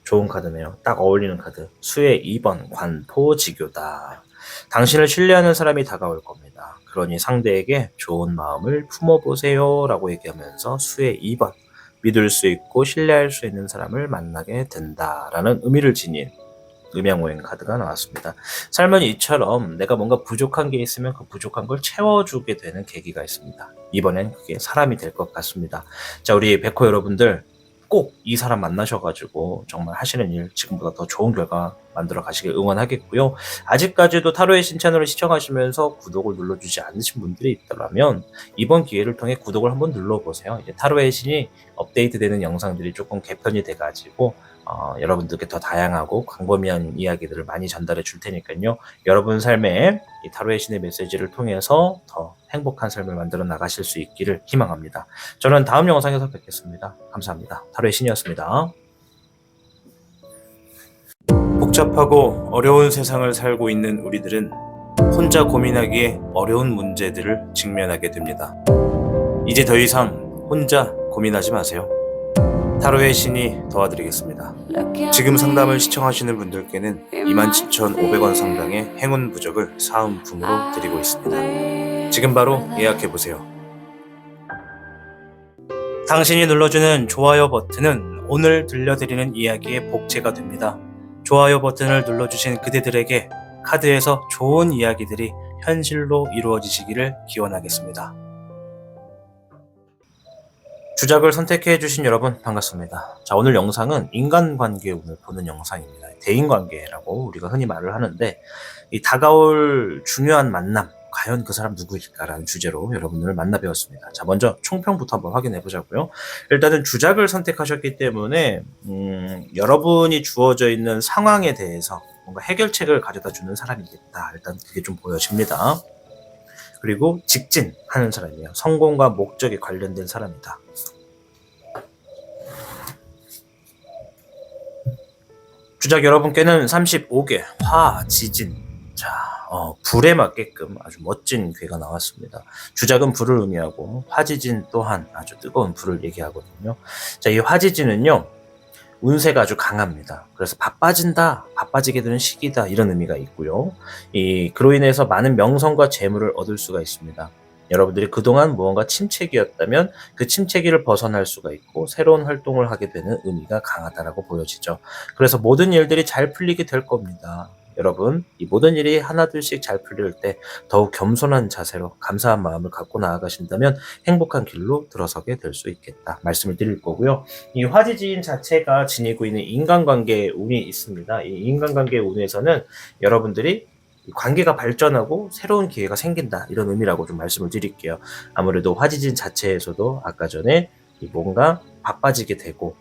좋은 카드네요. 딱 어울리는 카드. 수의 2번 관포지교다. 당신을 신뢰하는 사람이 다가올 겁니다. 그러니 상대에게 좋은 마음을 품어보세요 라고 얘기하면서 수의 2번 믿을 수 있고 신뢰할 수 있는 사람을 만나게 된다라는 의미를 지닌 음양오행 카드가 나왔습니다. 삶은 이처럼 내가 뭔가 부족한 게 있으면 그 부족한 걸 채워주게 되는 계기가 있습니다. 이번엔 그게 사람이 될 것 같습니다. 자, 우리 백호 여러분들 꼭 이 사람 만나셔가지고 정말 하시는 일 지금보다 더 좋은 결과 만들어 가시길 응원하겠고요. 아직까지도 타로의 신 채널을 시청하시면서 구독을 눌러주지 않으신 분들이 있더라면 이번 기회를 통해 구독을 한번 눌러보세요. 이제 타로의 신이 업데이트되는 영상들이 조금 개편이 돼가지고 여러분들께 더 다양하고 광범위한 이야기들을 많이 전달해 줄 테니까요. 여러분 삶에 이 타로의 신의 메시지를 통해서 더 행복한 삶을 만들어 나가실 수 있기를 희망합니다. 저는 다음 영상에서 뵙겠습니다. 감사합니다. 타로의 신이었습니다. 복잡하고 어려운 세상을 살고 있는 우리들은 혼자 고민하기에 어려운 문제들을 직면하게 됩니다. 이제 더 이상 혼자 고민하지 마세요. 타로의 신이 도와드리겠습니다. 지금 상담을 시청하시는 분들께는 27,500원 상당의 행운 부적을 사은품으로 드리고 있습니다. 지금 바로 예약해보세요. 당신이 눌러주는 좋아요 버튼은 오늘 들려드리는 이야기의 복제가 됩니다. 좋아요 버튼을 눌러주신 그대들에게 카드에서 좋은 이야기들이 현실로 이루어지시기를 기원하겠습니다. 주작을 선택해주신 여러분 반갑습니다. 자, 오늘 영상은 인간관계 운을 보는 영상입니다. 대인관계라고 우리가 흔히 말을 하는데 이 다가올 중요한 만남 과연 그 사람 누구일까라는 주제로 여러분들을 만나 배웠습니다. 자, 먼저 총평부터 한번 확인해 보자고요. 일단은 주작을 선택하셨기 때문에 여러분이 주어져 있는 상황에 대해서 뭔가 해결책을 가져다 주는 사람이겠다. 일단 그게 좀 보여집니다. 그리고 직진하는 사람이에요. 성공과 목적에 관련된 사람이다. 주작 여러분께는 35개 화지진. 자, 불에 맞게끔 아주 멋진 괴가 나왔습니다. 주작은 불을 의미하고 화지진 또한 아주 뜨거운 불을 얘기하거든요. 자, 이 화지진은요, 운세가 아주 강합니다. 그래서 바빠진다, 바빠지게 되는 시기다 이런 의미가 있고요. 그로 인해서 많은 명성과 재물을 얻을 수가 있습니다. 여러분들이 그동안 무언가 침체기였다면 그 침체기를 벗어날 수가 있고 새로운 활동을 하게 되는 의미가 강하다라고 보여지죠. 그래서 모든 일들이 잘 풀리게 될 겁니다. 여러분, 이 모든 일이 하나둘씩 잘 풀릴 때 더욱 겸손한 자세로 감사한 마음을 갖고 나아가신다면 행복한 길로 들어서게 될 수 있겠다 말씀을 드릴 거고요. 이 화지진 자체가 지니고 있는 인간관계 운이 있습니다. 이 인간관계 운에서는 여러분들이 관계가 발전하고 새로운 기회가 생긴다 이런 의미라고 좀 말씀을 드릴게요. 아무래도 화지진 자체에서도 아까 전에 뭔가 바빠지게 되고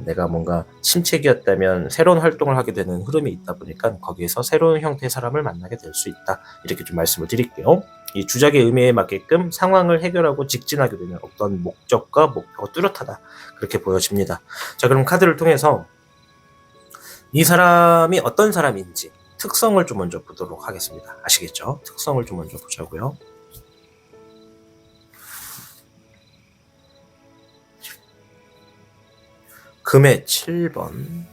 내가 뭔가 침체기였다면 새로운 활동을 하게 되는 흐름이 있다 보니까 거기에서 새로운 형태의 사람을 만나게 될 수 있다 이렇게 좀 말씀을 드릴게요. 이 주작의 의미에 맞게끔 상황을 해결하고 직진하게 되는 어떤 목적과 목표가 뚜렷하다 그렇게 보여집니다. 자, 그럼 카드를 통해서 이 사람이 어떤 사람인지 특성을 좀 먼저 보도록 하겠습니다. 아시겠죠? 특성을 좀 먼저 보자고요. 금의 7번,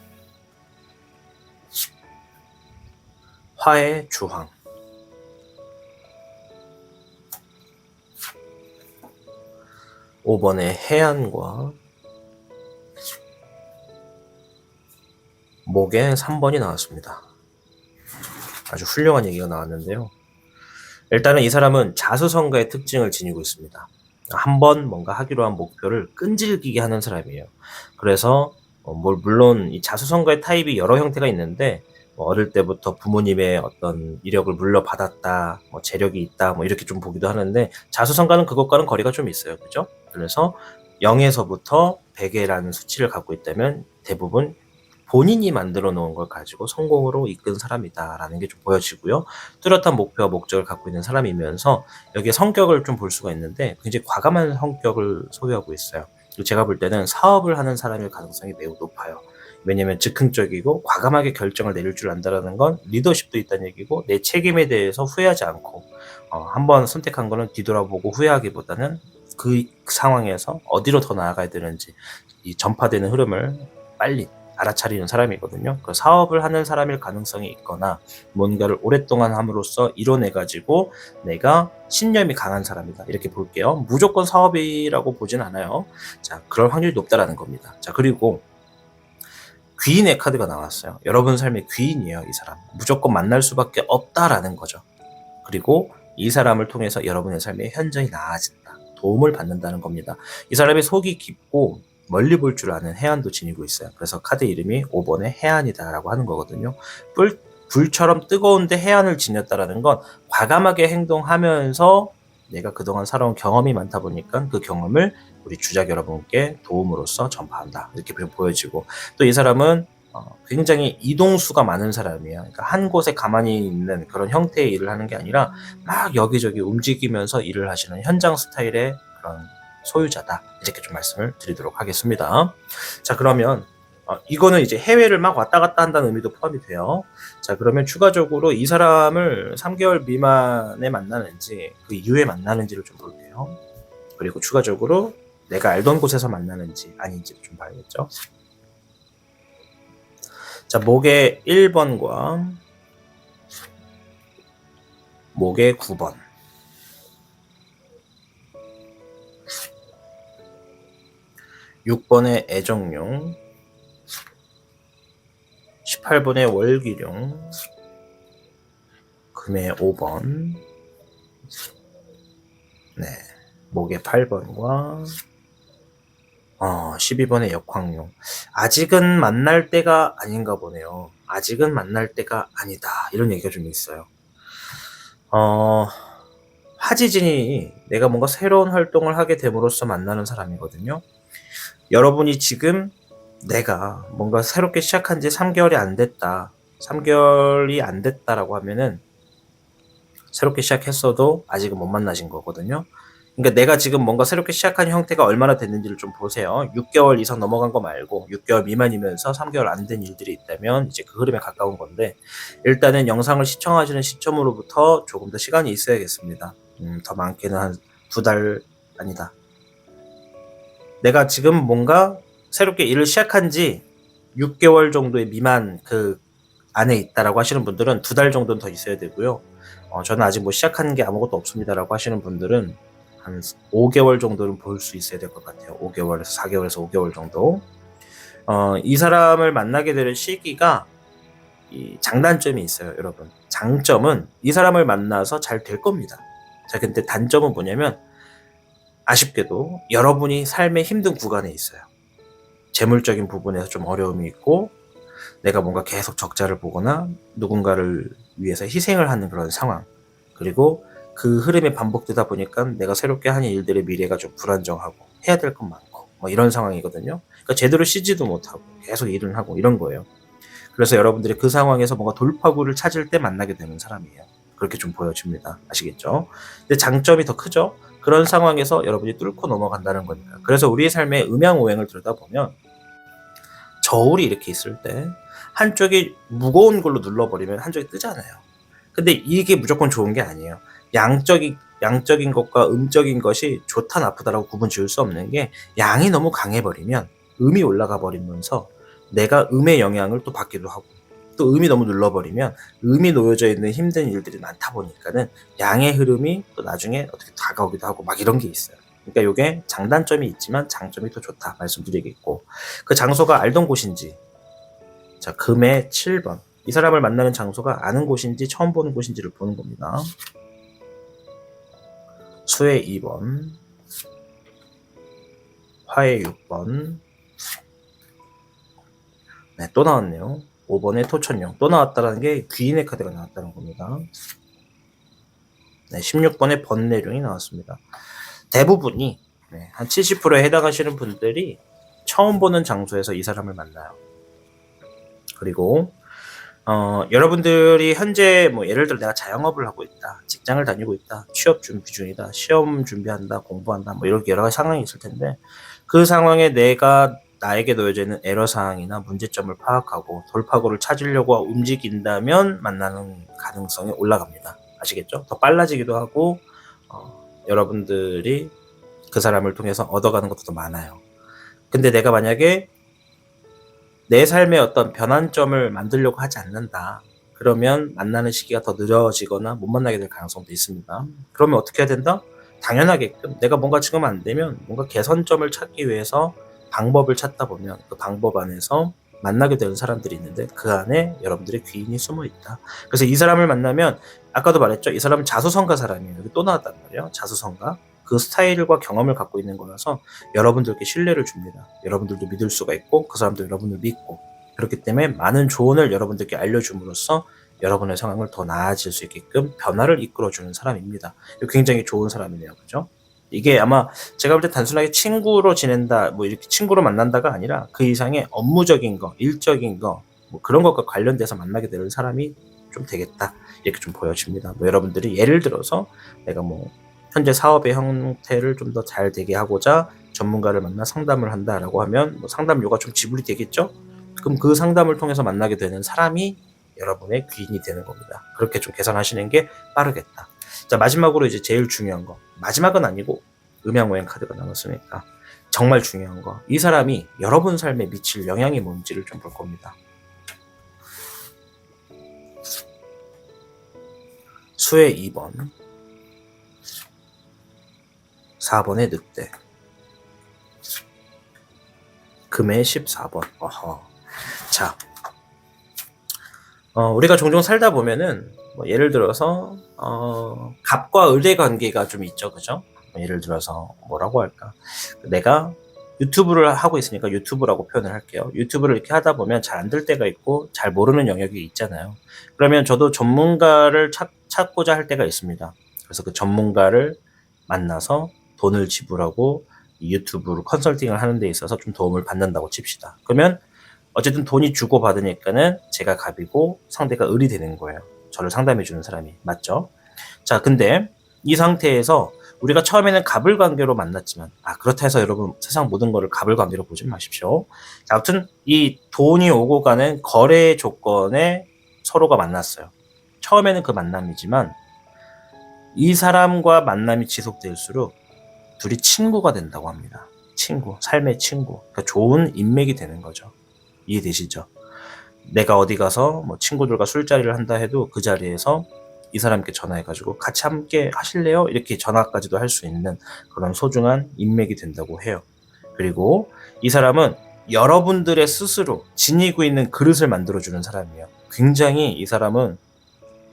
화의 주황, 5번의 해안과 목의 3번이 나왔습니다. 아주 훌륭한 얘기가 나왔는데요. 일단은 이 사람은 자수성가의 특징을 지니고 있습니다. 한번 뭔가 하기로 한 목표를 끈질기게 하는 사람이에요. 그래서 물론 이 자수성가의 타입이 여러 형태가 있는데 어릴 때부터 부모님의 어떤 이력을 물려받았다, 재력이 있다, 이렇게 좀 보기도 하는데 자수성가는 그것과는 거리가 좀 있어요, 그죠? 그래서 0에서부터 100에라는 수치를 갖고 있다면 대부분 본인이 만들어 놓은 걸 가지고 성공으로 이끈 사람이다라는 게 좀 보여지고요. 뚜렷한 목표와 목적을 갖고 있는 사람이면서 여기에 성격을 좀 볼 수가 있는데 굉장히 과감한 성격을 소유하고 있어요. 그리고 제가 볼 때는 사업을 하는 사람일 가능성이 매우 높아요. 왜냐면 즉흥적이고 과감하게 결정을 내릴 줄 안다라는 건 리더십도 있다는 얘기고 내 책임에 대해서 후회하지 않고 한번 선택한 거는 뒤돌아보고 후회하기보다는 그 상황에서 어디로 더 나아가야 되는지 이 전파되는 흐름을 빨리 알아차리는 사람이거든요. 그 사업을 하는 사람일 가능성이 있거나 뭔가를 오랫동안 함으로써 이뤄내가지고 내가 신념이 강한 사람이다 이렇게 볼게요. 무조건 사업이라고 보진 않아요. 자, 그럴 확률이 높다라는 겁니다. 자, 그리고 귀인의 카드가 나왔어요. 여러분 삶의 귀인이에요. 이 사람 무조건 만날 수밖에 없다라는 거죠. 그리고 이 사람을 통해서 여러분의 삶의 현정이 나아진다, 도움을 받는다는 겁니다. 이 사람의 속이 깊고 멀리 볼 줄 아는 해안도 지니고 있어요. 그래서 카드 이름이 5번의 해안이다라고 하는 거거든요. 불처럼 뜨거운데 해안을 지녔다라는 건 과감하게 행동하면서 내가 그동안 살아온 경험이 많다 보니까 그 경험을 우리 주작 여러분께 도움으로써 전파한다 이렇게 보여지고, 또 이 사람은 굉장히 이동수가 많은 사람이에요. 그러니까 한 곳에 가만히 있는 그런 형태의 일을 하는 게 아니라 막 여기저기 움직이면서 일을 하시는 현장 스타일의 그런 소유자다 이렇게 좀 말씀을 드리도록 하겠습니다. 자, 그러면 이거는 이제 해외를 막 왔다 갔다 한다는 의미도 포함이 돼요. 자, 그러면 추가적으로 이 사람을 3개월 미만에 만나는지 그 이후에 만나는지를 좀 볼게요. 그리고 추가적으로 내가 알던 곳에서 만나는지 아닌지를 좀 봐야겠죠. 자, 목의 1번과 목의 9번, 6번의 애정용, 18번의 월기룡, 금의 5번, 네, 목의 8번과 12번의 역황용. 아직은 만날 때가 아닌가 보네요. 아직은 만날 때가 아니다 이런 얘기가 좀 있어요. 화지진이 내가 뭔가 새로운 활동을 하게 됨으로써 만나는 사람이거든요. 여러분이 지금 내가 뭔가 새롭게 시작한 지 3개월이 안 됐다, 3개월이 안 됐다라고 하면은 새롭게 시작했어도 아직은 못 만나신 거거든요. 그러니까 내가 지금 뭔가 새롭게 시작한 형태가 얼마나 됐는지를 좀 보세요. 6개월 이상 넘어간 거 말고 6개월 미만이면서 3개월 안 된 일들이 있다면 이제 그 흐름에 가까운 건데, 일단은 영상을 시청하시는 시점으로부터 조금 더 시간이 있어야겠습니다. 더 많게는 한 2달, 아니다, 내가 지금 뭔가 새롭게 일을 시작한 지 6개월 정도의 미만 그 안에 있다라고 하시는 분들은 2달 정도는 더 있어야 되고요. 저는 아직 뭐 시작한 게 아무것도 없습니다라고 하시는 분들은 한 5개월 정도는 볼 수 있어야 될 것 같아요. 5개월에서 4개월에서 5개월 정도. 이 사람을 만나게 되는 시기가 이 장단점이 있어요, 여러분. 장점은 이 사람을 만나서 잘 될 겁니다. 자, 근데 단점은 뭐냐면 아쉽게도 여러분이 삶의 힘든 구간에 있어요. 재물적인 부분에서 좀 어려움이 있고, 내가 뭔가 계속 적자를 보거나 누군가를 위해서 희생을 하는 그런 상황, 그리고 그 흐름이 반복되다 보니까 내가 새롭게 하는 일들의 미래가 좀 불안정하고 해야 될 것 많고 뭐 이런 상황이거든요. 그러니까 제대로 쉬지도 못하고 계속 일을 하고 이런 거예요. 그래서 여러분들이 그 상황에서 뭔가 돌파구를 찾을 때 만나게 되는 사람이에요. 그렇게 좀 보여집니다. 아시겠죠? 근데 장점이 더 크죠? 그런 상황에서 여러분이 뚫고 넘어간다는 거니까. 그래서 우리의 삶의 음양오행을 들여다보면 저울이 이렇게 있을 때 한쪽이 무거운 걸로 눌러버리면 한쪽이 뜨잖아요. 근데 이게 무조건 좋은 게 아니에요. 양적인 것과 음적인 것이 좋다 나쁘다라고 구분 지을 수 없는 게, 양이 너무 강해버리면 음이 올라가 버리면서 내가 음의 영향을 또 받기도 하고, 또 음이 너무 눌러버리면 음이 놓여져 있는 힘든 일들이 많다 보니까는 양의 흐름이 또 나중에 어떻게 다가오기도 하고 막 이런 게 있어요. 그러니까 이게 장단점이 있지만 장점이 더 좋다 말씀드리겠고, 그 장소가 알던 곳인지, 자, 금의 7번, 이 사람을 만나는 장소가 아는 곳인지 처음 보는 곳인지를 보는 겁니다. 수의 2번, 화의 6번, 네, 또 나왔네요. 5번의 토천령, 또 나왔다는 게 귀인의 카드가 나왔다는 겁니다. 네, 16번의 번뇌룡이 나왔습니다. 대부분이 네, 한 70%에 해당하시는 분들이 처음 보는 장소에서 이 사람을 만나요. 그리고 여러분들이 현재 뭐 예를 들어 내가 자영업을 하고 있다, 직장을 다니고 있다, 취업 준비 중이다, 시험 준비한다, 공부한다, 뭐 이렇게 여러 가지 상황이 있을 텐데 그 상황에 내가 나에게 놓여져 있는 애로사항이나 문제점을 파악하고 돌파구를 찾으려고 움직인다면 만나는 가능성이 올라갑니다. 아시겠죠? 더 빨라지기도 하고 여러분들이 그 사람을 통해서 얻어가는 것도 더 많아요. 근데 내가 만약에 내 삶의 어떤 변환점을 만들려고 하지 않는다. 그러면 만나는 시기가 더 늦어지거나 못 만나게 될 가능성도 있습니다. 그러면 어떻게 해야 된다? 당연하게끔 내가 뭔가 지금 안 되면 뭔가 개선점을 찾기 위해서 방법을 찾다 보면 그 방법 안에서 만나게 되는 사람들이 있는데 그 안에 여러분들의 귀인이 숨어 있다. 그래서 이 사람을 만나면 아까도 말했죠. 이 사람은 자수성가 사람이에요. 여기 또 나왔단 말이에요. 자수성가. 그 스타일과 경험을 갖고 있는 거라서 여러분들께 신뢰를 줍니다. 여러분들도 믿을 수가 있고 그 사람도 여러분을 믿고 그렇기 때문에 많은 조언을 여러분들께 알려줌으로써 여러분의 상황을 더 나아질 수 있게끔 변화를 이끌어주는 사람입니다. 굉장히 좋은 사람이네요. 그죠? 이게 아마 제가 볼 때 단순하게 친구로 지낸다, 뭐 이렇게 친구로 만난다가 아니라 그 이상의 업무적인 거, 일적인 거, 뭐 그런 것과 관련돼서 만나게 되는 사람이 좀 되겠다. 이렇게 좀 보여집니다. 뭐 여러분들이 예를 들어서 내가 뭐 현재 사업의 형태를 좀 더 잘 되게 하고자 전문가를 만나 상담을 한다라고 하면 뭐 상담료가 좀 지불이 되겠죠? 그럼 그 상담을 통해서 만나게 되는 사람이 여러분의 귀인이 되는 겁니다. 그렇게 좀 계산하시는 게 빠르겠다. 자, 마지막으로 이제 제일 중요한 거. 마지막은 아니고 음양오행 카드가 나왔으니까 정말 중요한 거. 이 사람이 여러분 삶에 미칠 영향이 뭔지를 좀 볼 겁니다. 수의 2번, 4번의 늑대, 금의 14번. 자, 우리가 종종 살다 보면은 뭐 예를 들어서 갑과 을의 관계가 좀 있죠, 그죠? 예를 들어서 뭐라고 할까? 내가 유튜브를 하고 있으니까 유튜브라고 표현을 할게요. 유튜브를 이렇게 하다 보면 잘 안 될 때가 있고 잘 모르는 영역이 있잖아요. 그러면 저도 전문가를 찾고자 할 때가 있습니다. 그래서 그 전문가를 만나서 돈을 지불하고 유튜브로 컨설팅을 하는 데 있어서 좀 도움을 받는다고 칩시다. 그러면 어쨌든 돈이 주고받으니까는 제가 갑이고 상대가 을이 되는 거예요. 저를 상담해주는 사람이. 맞죠? 자, 근데 이 상태에서 우리가 처음에는 갑을 관계로 만났지만 그렇다 해서 여러분 세상 모든 거를 갑을 관계로 보지 마십시오. 자, 아무튼 이 돈이 오고 가는 거래 조건에 서로가 만났어요. 처음에는 그 만남이지만 이 사람과 만남이 지속될수록 둘이 친구가 된다고 합니다. 친구, 삶의 친구. 그러니까 좋은 인맥이 되는 거죠. 이해되시죠? 내가 어디 가서 뭐 친구들과 술자리를 한다 해도 그 자리에서 이 사람께 전화해가지고 같이 함께 하실래요? 이렇게 전화까지도 할 수 있는 그런 소중한 인맥이 된다고 해요. 그리고 이 사람은 여러분들의 스스로 지니고 있는 그릇을 만들어주는 사람이에요. 굉장히 이 사람은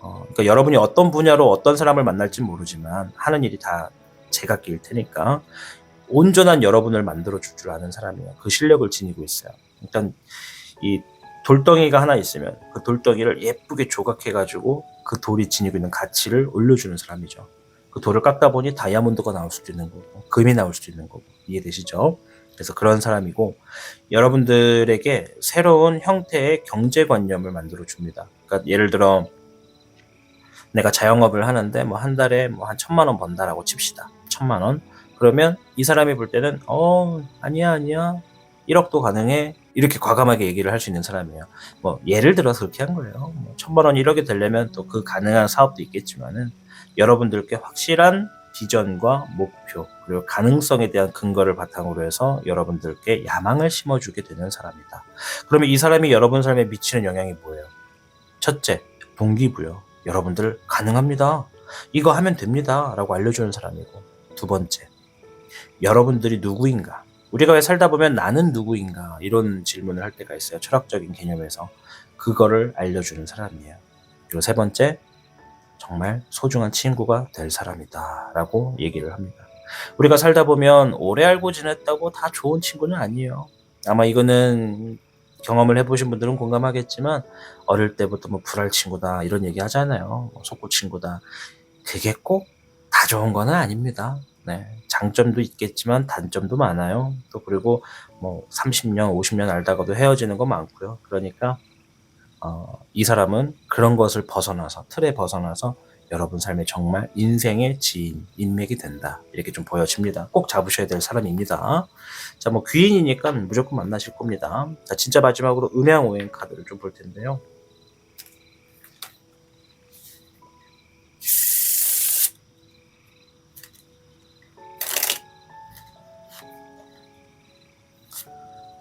그러니까 여러분이 어떤 분야로 어떤 사람을 만날지 모르지만 하는 일이 다 제각기일 테니까 온전한 여러분을 만들어줄 줄 아는 사람이에요. 그 실력을 지니고 있어요. 일단 이 돌덩이가 하나 있으면 그 돌덩이를 예쁘게 조각해가지고 그 돌이 지니고 있는 가치를 올려주는 사람이죠. 그 돌을 깎다 보니 다이아몬드가 나올 수도 있는 거고 금이 나올 수도 있는 거고 이해되시죠? 그래서 그런 사람이고 여러분들에게 새로운 형태의 경제관념을 만들어줍니다. 그러니까 예를 들어 내가 자영업을 하는데 뭐 한 달에 뭐 한 1,000만 원 번다라고 칩시다. 1,000만 원. 그러면 이 사람이 볼 때는 아니야 1억도 가능해 이렇게 과감하게 얘기를 할 수 있는 사람이에요. 뭐 예를 들어서 그렇게 한 거예요. 뭐 1,000만 원 1억이 되려면 또 그 가능한 사업도 있겠지만은 여러분들께 확실한 비전과 목표 그리고 가능성에 대한 근거를 바탕으로 해서 여러분들께 야망을 심어주게 되는 사람이다. 그러면 이 사람이 여러분 삶에 미치는 영향이 뭐예요? 첫째, 동기부여. 여러분들 가능합니다. 이거 하면 됩니다. 라고 알려주는 사람이고 두 번째, 여러분들이 누구인가? 우리가 왜 살다 보면 나는 누구인가? 이런 질문을 할 때가 있어요. 철학적인 개념에서. 그거를 알려주는 사람이에요. 그리고 세 번째, 정말 소중한 친구가 될 사람이다. 라고 얘기를 합니다. 우리가 살다 보면 오래 알고 지냈다고 다 좋은 친구는 아니에요. 아마 이거는 경험을 해보신 분들은 공감하겠지만 어릴 때부터 뭐 불알 친구다 이런 얘기 하잖아요. 속고 친구다. 그게 꼭 다 좋은 건 아닙니다. 네, 장점도 있겠지만 단점도 많아요. 또 그리고 뭐 30년, 50년 알다가도 헤어지는 거 많고요. 그러니까 이 사람은 그런 것을 벗어나서, 틀에 벗어나서 여러분 삶에 정말 인생의 지인, 인맥이 된다. 이렇게 좀 보여집니다. 꼭 잡으셔야 될 사람입니다. 자, 뭐 귀인이니까 무조건 만나실 겁니다. 자, 진짜 마지막으로 음양오행 카드를 좀 볼 텐데요.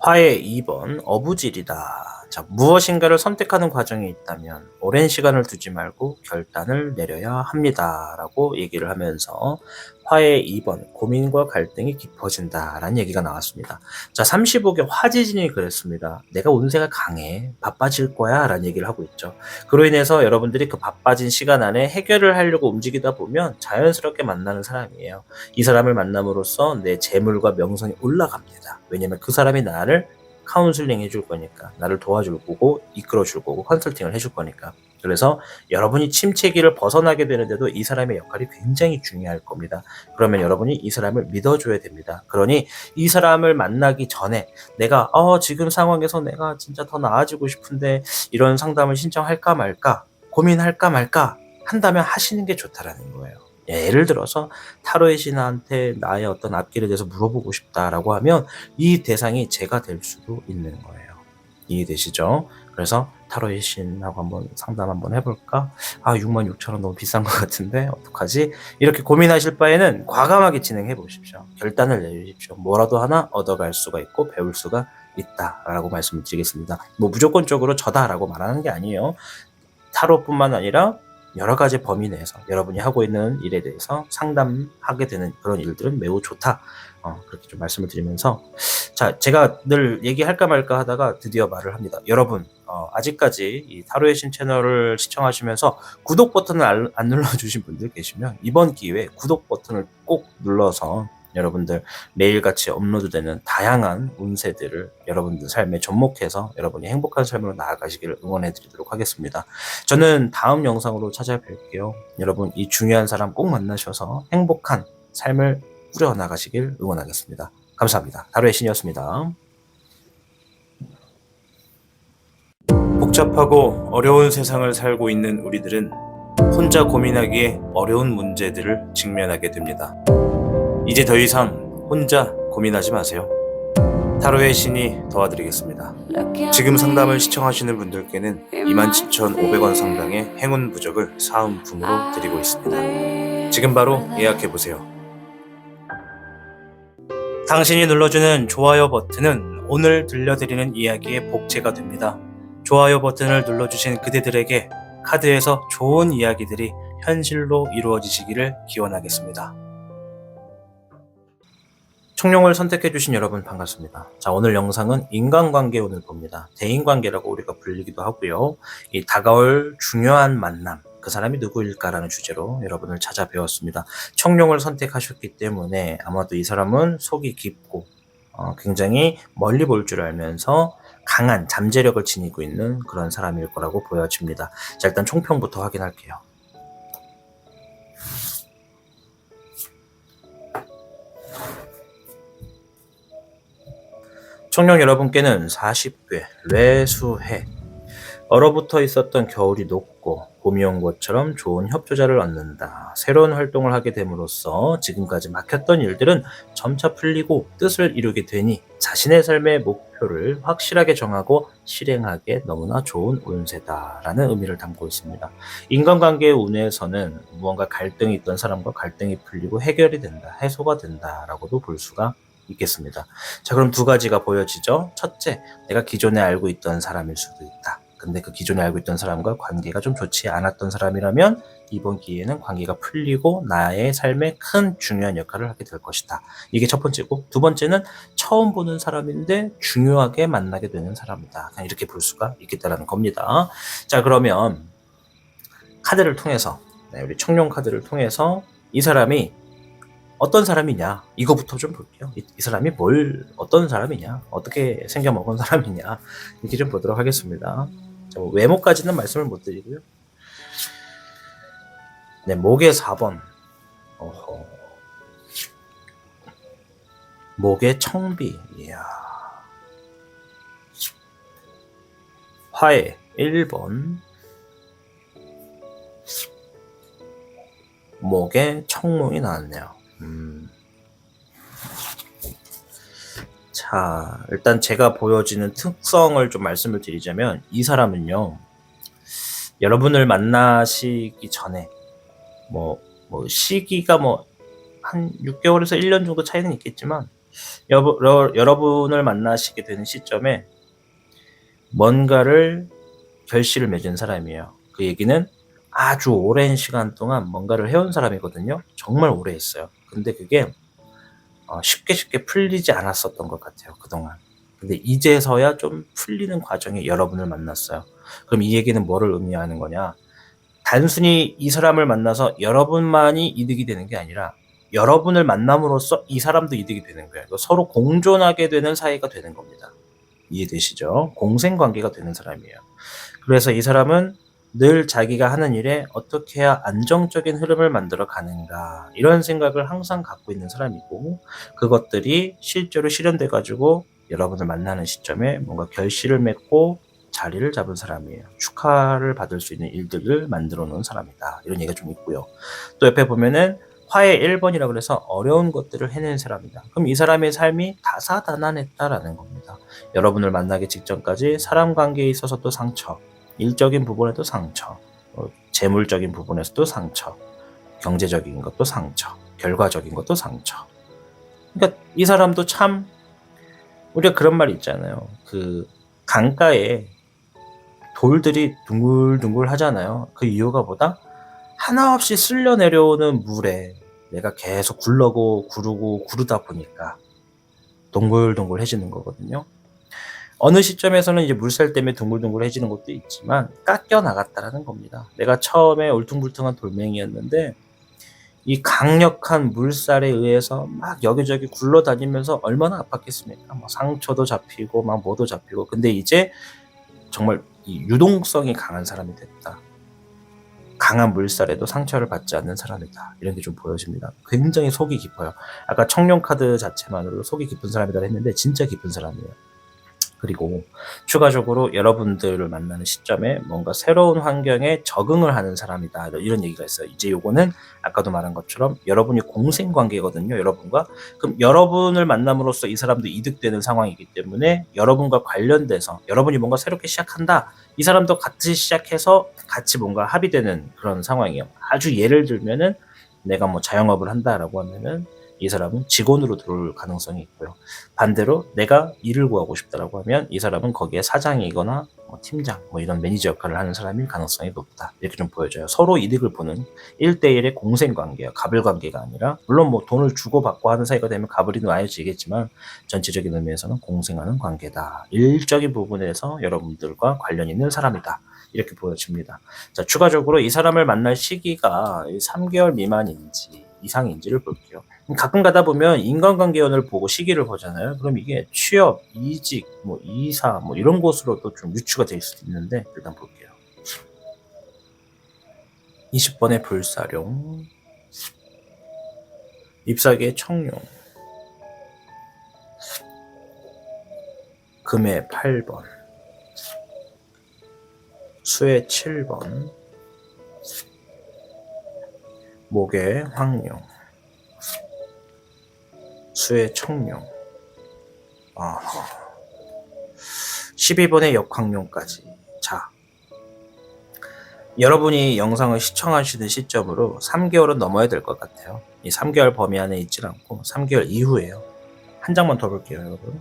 화의 2번 어부질이다. 자, 무엇인가를 선택하는 과정에 있다면 오랜 시간을 두지 말고 결단을 내려야 합니다. 라고 얘기를 하면서 화의 2번 고민과 갈등이 깊어진다. 라는 얘기가 나왔습니다. 자, 35개 화지진이 그랬습니다. 내가 운세가 강해. 바빠질 거야. 라는 얘기를 하고 있죠. 그로 인해서 여러분들이 그 바빠진 시간 안에 해결을 하려고 움직이다 보면 자연스럽게 만나는 사람이에요. 이 사람을 만남으로써 내 재물과 명성이 올라갑니다. 왜냐면 그 사람이 나를 카운슬링 해줄 거니까, 나를 도와줄 거고, 이끌어 줄 거고, 컨설팅을 해줄 거니까. 그래서 여러분이 침체기를 벗어나게 되는데도 이 사람의 역할이 굉장히 중요할 겁니다. 그러면 여러분이 이 사람을 믿어줘야 됩니다. 그러니 이 사람을 만나기 전에 내가 지금 상황에서 내가 진짜 더 나아지고 싶은데 이런 상담을 신청할까 말까, 고민할까 말까 한다면 하시는 게 좋다라는 거예요. 예를 들어서 타로의 신한테 나의 어떤 앞길에 대해서 물어보고 싶다라고 하면 이 대상이 제가 될 수도 있는 거예요. 이해되시죠? 그래서 타로의 신하고 한번 상담 한번 해볼까? 66,000원 너무 비싼 것 같은데 어떡하지? 이렇게 고민하실 바에는 과감하게 진행해 보십시오. 결단을 내주십시오. 뭐라도 하나 얻어갈 수가 있고 배울 수가 있다라고 말씀을 드리겠습니다. 뭐 무조건적으로 저다라고 말하는 게 아니에요. 타로뿐만 아니라 여러 가지 범위 내에서 여러분이 하고 있는 일에 대해서 상담하게 되는 그런 일들은 매우 좋다. 그렇게 좀 말씀을 드리면서, 자, 제가 늘 얘기할까 말까 하다가 드디어 말을 합니다. 여러분, 아직까지 이 타로의 신 채널을 시청하시면서 구독 버튼을 안 눌러주신 분들 계시면 이번 기회에 구독 버튼을 꼭 눌러서 여러분들 매일같이 업로드되는 다양한 운세들을 여러분들 삶에 접목해서 여러분이 행복한 삶으로 나아가시기를 응원해 드리도록 하겠습니다. 저는 다음 영상으로 찾아뵐게요. 여러분 이 중요한 사람 꼭 만나셔서 행복한 삶을 꾸려나가시길 응원하겠습니다. 감사합니다. 타로의 신이었습니다. 복잡하고 어려운 세상을 살고 있는 우리들은 혼자 고민하기에 어려운 문제들을 직면하게 됩니다. 이제 더 이상 혼자 고민하지 마세요. 타로의 신이 도와드리겠습니다. 지금 상담을 시청하시는 분들께는 27,500원 상당의 행운 부적을 사은품으로 드리고 있습니다. 지금 바로 예약해보세요. 당신이 눌러주는 좋아요 버튼은 오늘 들려드리는 이야기의 복제가 됩니다. 좋아요 버튼을 눌러주신 그대들에게 카드에서 좋은 이야기들이 현실로 이루어지시기를 기원하겠습니다. 청룡을 선택해주신 여러분 반갑습니다. 자, 오늘 영상은 인간관계운을 봅니다. 대인관계라고 우리가 불리기도 하고요. 이 다가올 중요한 만남, 그 사람이 누구일까라는 주제로 여러분을 찾아뵈었습니다. 청룡을 선택하셨기 때문에 아마도 이 사람은 속이 깊고 굉장히 멀리 볼 줄 알면서 강한 잠재력을 지니고 있는 그런 사람일 거라고 보여집니다. 자, 일단 총평부터 확인할게요. 청룡 여러분께는 40괴, 뇌수해, 얼어붙어 있었던 겨울이 녹고 봄이 온 것처럼 좋은 협조자를 얻는다. 새로운 활동을 하게 됨으로써 지금까지 막혔던 일들은 점차 풀리고 뜻을 이루게 되니 자신의 삶의 목표를 확실하게 정하고 실행하기에 너무나 좋은 운세다라는 의미를 담고 있습니다. 인간관계의 운에서는 무언가 갈등이 있던 사람과 갈등이 풀리고 해결이 된다, 해소가 된다라고도 볼 수가 있겠습니다. 자, 그럼 두 가지가 보여지죠. 첫째, 내가 기존에 알고 있던 사람일 수도 있다. 근데 그 기존에 알고 있던 사람과 관계가 좀 좋지 않았던 사람이라면 이번 기회에는 관계가 풀리고 나의 삶에 큰 중요한 역할을 하게 될 것이다. 이게 첫 번째고, 두 번째는 처음 보는 사람인데 중요하게 만나게 되는 사람이다. 그냥 이렇게 볼 수가 있겠다는 겁니다. 자, 그러면 카드를 통해서, 우리 청룡 카드를 통해서 이 사람이 어떤 사람이냐, 이거부터 좀 볼게요. 이 사람이 어떤 사람이냐, 어떻게 생겨먹은 사람이냐, 이렇게 좀 보도록 하겠습니다. 자, 외모까지는 말씀을 못 드리고요. 네, 목의 4번. 목의 청비. 이야. 화해 1번. 목에 청몽이 나왔네요. 자, 일단 제가 보여지는 특성을 좀 말씀을 드리자면, 이 사람은요, 여러분을 만나시기 전에, 시기가 한 6개월에서 1년 정도 차이는 있겠지만, 여러분을 만나시게 되는 시점에 뭔가를 결실을 맺은 사람이에요. 그 얘기는 아주 오랜 시간 동안 뭔가를 해온 사람이거든요. 정말 오래 했어요. 근데 그게 쉽게 풀리지 않았었던 것 같아요, 그동안. 근데 이제서야 좀 풀리는 과정에 여러분을 만났어요. 그럼 이 얘기는 뭐를 의미하는 거냐? 단순히 이 사람을 만나서 여러분만이 이득이 되는 게 아니라 여러분을 만남으로써 이 사람도 이득이 되는 거예요. 서로 공존하게 되는 사이가 되는 겁니다. 이해되시죠? 공생관계가 되는 사람이에요. 그래서 이 사람은 늘 자기가 하는 일에 어떻게 해야 안정적인 흐름을 만들어 가는가, 이런 생각을 항상 갖고 있는 사람이고, 그것들이 실제로 실현돼 가지고 여러분을 만나는 시점에 뭔가 결실을 맺고 자리를 잡은 사람이에요. 축하를 받을 수 있는 일들을 만들어 놓은 사람이다, 이런 얘기가 좀 있고요. 또 옆에 보면은 화해 1번이라고 그래서 어려운 것들을 해낸 사람이다. 그럼 이 사람의 삶이 다사다난했다라는 겁니다. 여러분을 만나기 직전까지 사람 관계에 있어서도 상처, 일적인 부분에도 상처, 재물적인 부분에서도 상처, 경제적인 것도 상처, 결과적인 것도 상처. 그러니까 이 사람도 참, 우리가 그런 말이 있잖아요. 그 강가에 돌들이 둥글둥글 하잖아요. 그 이유가 뭐다? 하나 없이 쓸려 내려오는 물에 내가 계속 굴러고 구르고 구르다 보니까 동글동글해지는 거거든요. 어느 시점에서는 이제 물살 때문에 둥글둥글해지는 것도 있지만 깎여 나갔다라는 겁니다. 내가 처음에 울퉁불퉁한 돌멩이였는데 이 강력한 물살에 의해서 막 여기저기 굴러다니면서 얼마나 아팠겠습니까? 상처도 잡히고 막 뭐도 잡히고. 근데 이제 정말 이 유동성이 강한 사람이 됐다. 강한 물살에도 상처를 받지 않는 사람이다. 이런 게 좀 보여집니다. 굉장히 속이 깊어요. 아까 청룡 카드 자체만으로도 속이 깊은 사람이다 했는데 진짜 깊은 사람이에요. 그리고 추가적으로 여러분들을 만나는 시점에 뭔가 새로운 환경에 적응을 하는 사람이다, 이런 얘기가 있어요. 이제 요거는 아까도 말한 것처럼 여러분이 공생관계거든요, 여러분과. 그럼 여러분을 만남으로써 이 사람도 이득되는 상황이기 때문에 여러분과 관련돼서 여러분이 뭔가 새롭게 시작한다, 이 사람도 같이 시작해서 같이 뭔가 합의되는 그런 상황이에요. 아주 예를 들면은 내가 자영업을 한다라고 하면은 이 사람은 직원으로 들어올 가능성이 있고요. 반대로 내가 일을 구하고 싶다라고 하면 이 사람은 거기에 사장이거나 팀장, 이런 매니저 역할을 하는 사람일 가능성이 높다. 이렇게 좀 보여져요. 서로 이득을 보는 1대1의 공생관계예요. 갑을관계가 아니라, 물론 돈을 주고받고 하는 사이가 되면 갑을이 나눠지겠지만 전체적인 의미에서는 공생하는 관계다. 일적인 부분에서 여러분들과 관련 있는 사람이다. 이렇게 보여집니다. 자, 추가적으로 이 사람을 만날 시기가 3개월 미만인지 이상인지를 볼게요. 가끔 가다 보면 인간관계원을 보고 시기를 보잖아요. 그럼 이게 취업, 이직, 이사, 이런 곳으로도 좀 유추가 될 수도 있는데, 일단 볼게요. 20번의 불사룡, 잎사귀의 청룡, 금의 8번, 수의 7번, 목의 황룡, 수의 청룡, 12번의 역황룡까지. 자, 여러분이 영상을 시청하시는 시점으로 3개월은 넘어야 될 것 같아요. 이 3개월 범위 안에 있질 않고 3개월 이후에요. 한 장만 더 볼게요, 여러분.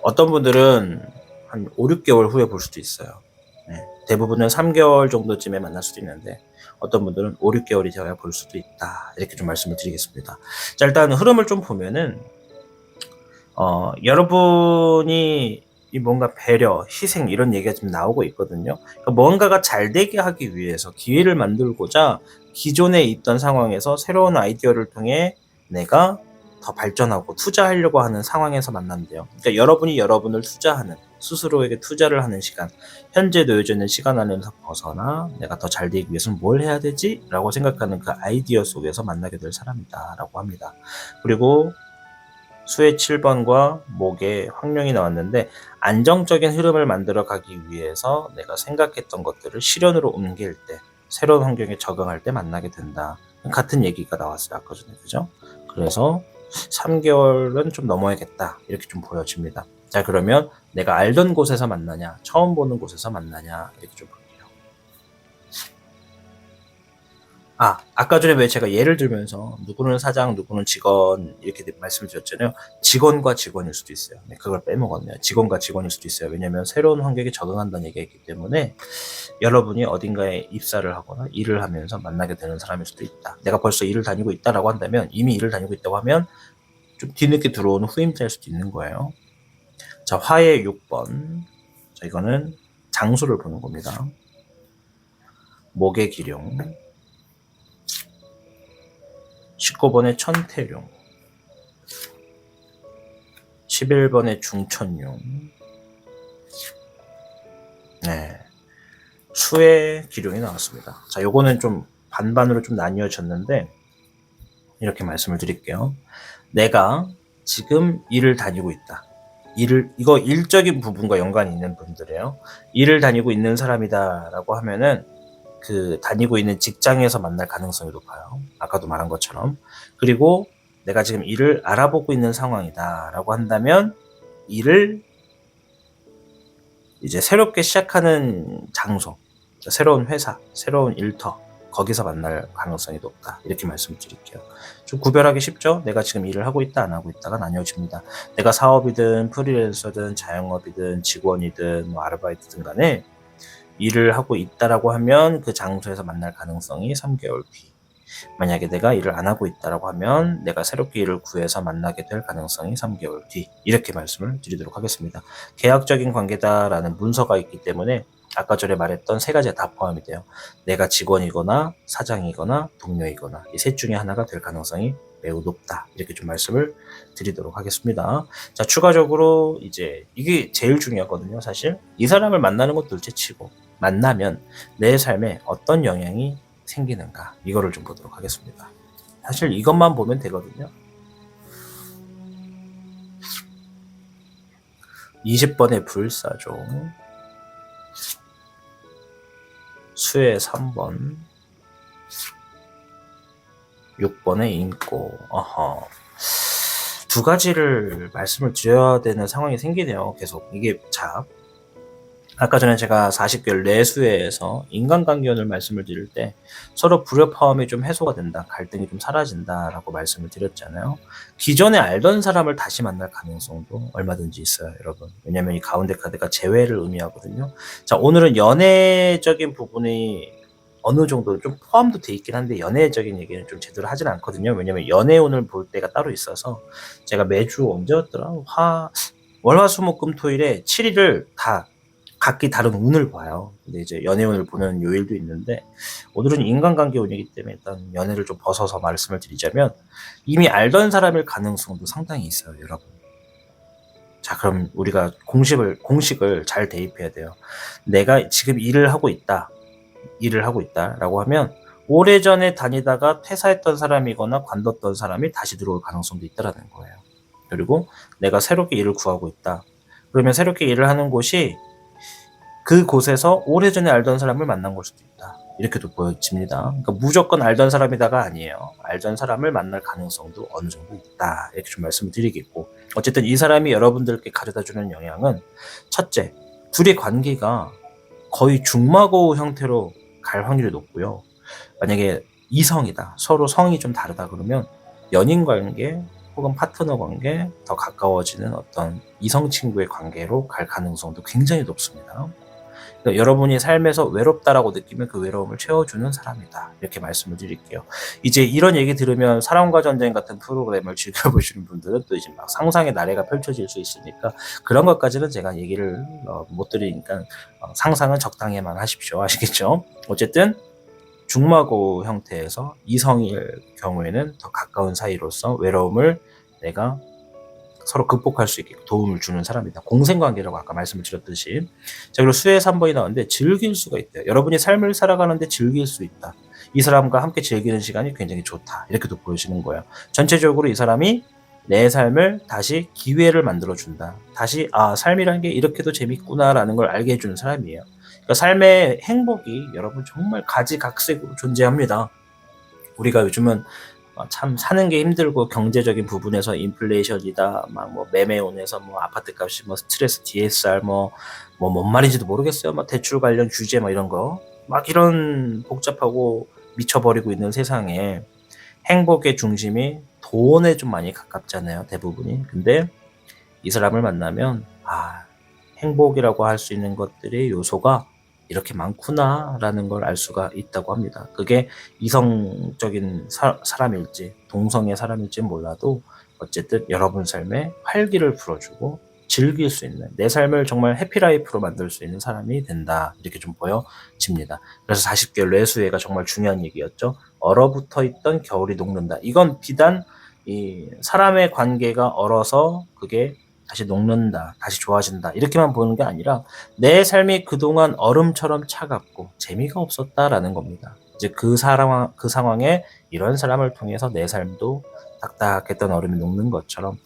어떤 분들은 한 5, 6개월 후에 볼 수도 있어요. 네, 대부분은 3개월 정도쯤에 만날 수도 있는데 어떤 분들은 5, 6개월이 되어야 볼 수도 있다. 이렇게 좀 말씀을 드리겠습니다. 자, 일단 흐름을 좀 보면은 여러분이 뭔가 배려, 희생, 이런 얘기가 좀 나오고 있거든요. 그러니까 뭔가가 잘 되게 하기 위해서 기회를 만들고자 기존에 있던 상황에서 새로운 아이디어를 통해 내가 더 발전하고 투자하려고 하는 상황에서 만난대요. 그러니까 여러분이 여러분을 투자하는, 스스로에게 투자를 하는 시간, 현재 놓여져 있는 시간 안에서 벗어나 내가 더 잘 되기 위해서는 뭘 해야 되지? 라고 생각하는 그 아이디어 속에서 만나게 될 사람이다 라고 합니다. 그리고 수의 7번과 목의 황룡이 나왔는데, 안정적인 흐름을 만들어 가기 위해서 내가 생각했던 것들을 실현으로 옮길 때, 새로운 환경에 적응할 때 만나게 된다. 같은 얘기가 나왔어요, 아까 전에. 그죠? 그래서 3개월은 좀 넘어야겠다, 이렇게 좀 보여집니다. 자, 그러면 내가 알던 곳에서 만나냐, 처음 보는 곳에서 만나냐, 이렇게 좀 볼게요. 아까 전에 왜 제가 예를 들면서 누구는 사장, 누구는 직원 이렇게 말씀을 드렸잖아요. 직원과 직원일 수도 있어요. 네, 그걸 빼먹었네요. 직원과 직원일 수도 있어요. 왜냐면 새로운 환경에 적응한다는 얘기가 있기 때문에 여러분이 어딘가에 입사를 하거나 일을 하면서 만나게 되는 사람일 수도 있다. 내가 벌써 일을 다니고 있다라고 한다면, 이미 일을 다니고 있다고 하면 좀 뒤늦게 들어오는 후임자일 수도 있는 거예요. 자, 화의 6번. 자, 이거는 장수를 보는 겁니다. 목의 기룡. 19번의 천태룡, 11번의 중천룡. 네, 수의 기룡이 나왔습니다. 자, 요거는 좀 반반으로 좀 나뉘어졌는데 이렇게 말씀을 드릴게요. 내가 지금 일을 다니고 있다. 이거 일적인 부분과 연관이 있는 분들이에요. 일을 다니고 있는 사람이다라고 하면은 그 다니고 있는 직장에서 만날 가능성이 높아요. 아까도 말한 것처럼. 그리고 내가 지금 일을 알아보고 있는 상황이다 라고 한다면, 일을 이제 새롭게 시작하는 장소, 새로운 회사, 새로운 일터, 거기서 만날 가능성이 높다, 이렇게 말씀을 드릴게요. 좀 구별하기 쉽죠? 내가 지금 일을 하고 있다, 안 하고 있다가 나뉘어집니다. 내가 사업이든 프리랜서든 자영업이든 직원이든 뭐 아르바이트든 간에 일을 하고 있다라고 하면 그 장소에서 만날 가능성이 3개월 뒤. 만약에 내가 일을 안 하고 있다라고 하면 내가 새롭게 일을 구해서 만나게 될 가능성이 3개월 뒤. 이렇게 말씀을 드리도록 하겠습니다. 계약적인 관계다라는 문서가 있기 때문에 아까 전에 말했던 3가지가 다 포함이 돼요. 내가 직원이거나 사장이거나 동료이거나 이 셋 중에 하나가 될 가능성이 매우 높다. 이렇게 좀 말씀을 드리도록 하겠습니다. 자, 추가적으로 이제 이게 제일 중요하거든요, 사실. 이 사람을 만나는 것 둘째치고 만나면 내 삶에 어떤 영향이 생기는가, 이거를 좀 보도록 하겠습니다. 사실 이것만 보면 되거든요. 20번의 불사종, 수의 3번, 6번의 인고. 두 가지를 말씀을 드려야 되는 상황이 생기네요. 계속 이게. 자, 아까 전에 제가 40개월 내수에서 인간관계론을 말씀을 드릴 때 서로 불협화음이 좀 해소가 된다, 갈등이 좀 사라진다라고 말씀을 드렸잖아요. 기존에 알던 사람을 다시 만날 가능성도 얼마든지 있어요, 여러분. 왜냐면 이 가운데 카드가 재회를 의미하거든요. 자, 오늘은 연애적인 부분이 어느 정도 좀 포함도 돼 있긴 한데 연애적인 얘기는 좀 제대로 하진 않거든요. 왜냐면 연애운을 볼 때가 따로 있어서 제가 매주 언제였더라? 월화수목금토일에 7일을 다 각기 다른 운을 봐요. 근데 이제 연애운을 보는 요일도 있는데 오늘은 인간관계 운이기 때문에 일단 연애를 좀 벗어서 말씀을 드리자면, 이미 알던 사람일 가능성도 상당히 있어요, 여러분. 자, 그럼 우리가 공식을 잘 대입해야 돼요. 내가 지금 일을 하고 있다라고 하면 오래전에 다니다가 퇴사했던 사람이거나 관뒀던 사람이 다시 들어올 가능성도 있다라는 거예요. 그리고 내가 새롭게 일을 구하고 있다. 그러면 새롭게 일을 하는 곳이 그곳에서 오래전에 알던 사람을 만난 걸 수도 있다, 이렇게도 보여집니다. 그러니까 무조건 알던 사람이다가 아니에요. 알던 사람을 만날 가능성도 어느 정도 있다, 이렇게 좀 말씀을 드리겠고, 어쨌든 이 사람이 여러분들께 가져다주는 영향은, 첫째, 둘의 관계가 거의 중마고 형태로 갈 확률이 높고요. 만약에 이성이다, 서로 성이 좀 다르다 그러면 연인 관계 혹은 파트너 관계, 더 가까워지는 어떤 이성 친구의 관계로 갈 가능성도 굉장히 높습니다. 그러니까 여러분이 삶에서 외롭다라고 느끼면 그 외로움을 채워주는 사람이다, 이렇게 말씀을 드릴게요. 이제 이런 얘기 들으면 사랑과 전쟁 같은 프로그램을 즐겨보시는 분들은 또 이제 막 상상의 나래가 펼쳐질 수 있으니까 그런 것까지는 제가 얘기를 못 드리니까 상상은 적당히만 하십시오. 아시겠죠? 어쨌든 중마고 형태에서 이성일 경우에는 더 가까운 사이로서 외로움을 내가 서로 극복할 수 있게 도움을 주는 사람이다. 공생관계라고 아까 말씀을 드렸듯이. 자, 그리고 수의 3번이 나왔는데 즐길 수가 있대요. 여러분이 삶을 살아가는데 즐길 수 있다. 이 사람과 함께 즐기는 시간이 굉장히 좋다. 이렇게도 보여지는 거예요. 전체적으로 이 사람이 내 삶을 다시 기회를 만들어준다. 다시 삶이라는 게 이렇게도 재밌구나라는 걸 알게 해주는 사람이에요. 그러니까 삶의 행복이 여러분 정말 가지각색으로 존재합니다. 우리가 요즘은 참 사는 게 힘들고 경제적인 부분에서 인플레이션이다, 막 뭐 매매원에서 뭐 아파트 값이 뭐 스트레스 DSR 뭔 말인지도 모르겠어요. 막 대출 관련 규제 막 이런 거, 막 이런 복잡하고 미쳐버리고 있는 세상에 행복의 중심이 돈에 좀 많이 가깝잖아요, 대부분이. 근데 이 사람을 만나면 행복이라고 할 수 있는 것들의 요소가 이렇게 많구나라는 걸 알 수가 있다고 합니다. 그게 이성적인 사람일지 동성의 사람일지는 몰라도 어쨌든 여러분 삶에 활기를 불어주고 즐길 수 있는, 내 삶을 정말 해피라이프로 만들 수 있는 사람이 된다, 이렇게 좀 보여집니다. 그래서 40개월 내수해가 정말 중요한 얘기였죠. 얼어붙어 있던 겨울이 녹는다. 이건 비단 이 사람의 관계가 얼어서 그게 다시 녹는다, 다시 좋아진다, 이렇게만 보는 게 아니라 내 삶이 그동안 얼음처럼 차갑고 재미가 없었다라는 겁니다. 이제 그 상황에 이런 사람을 통해서 내 삶도 딱딱했던 얼음이 녹는 것처럼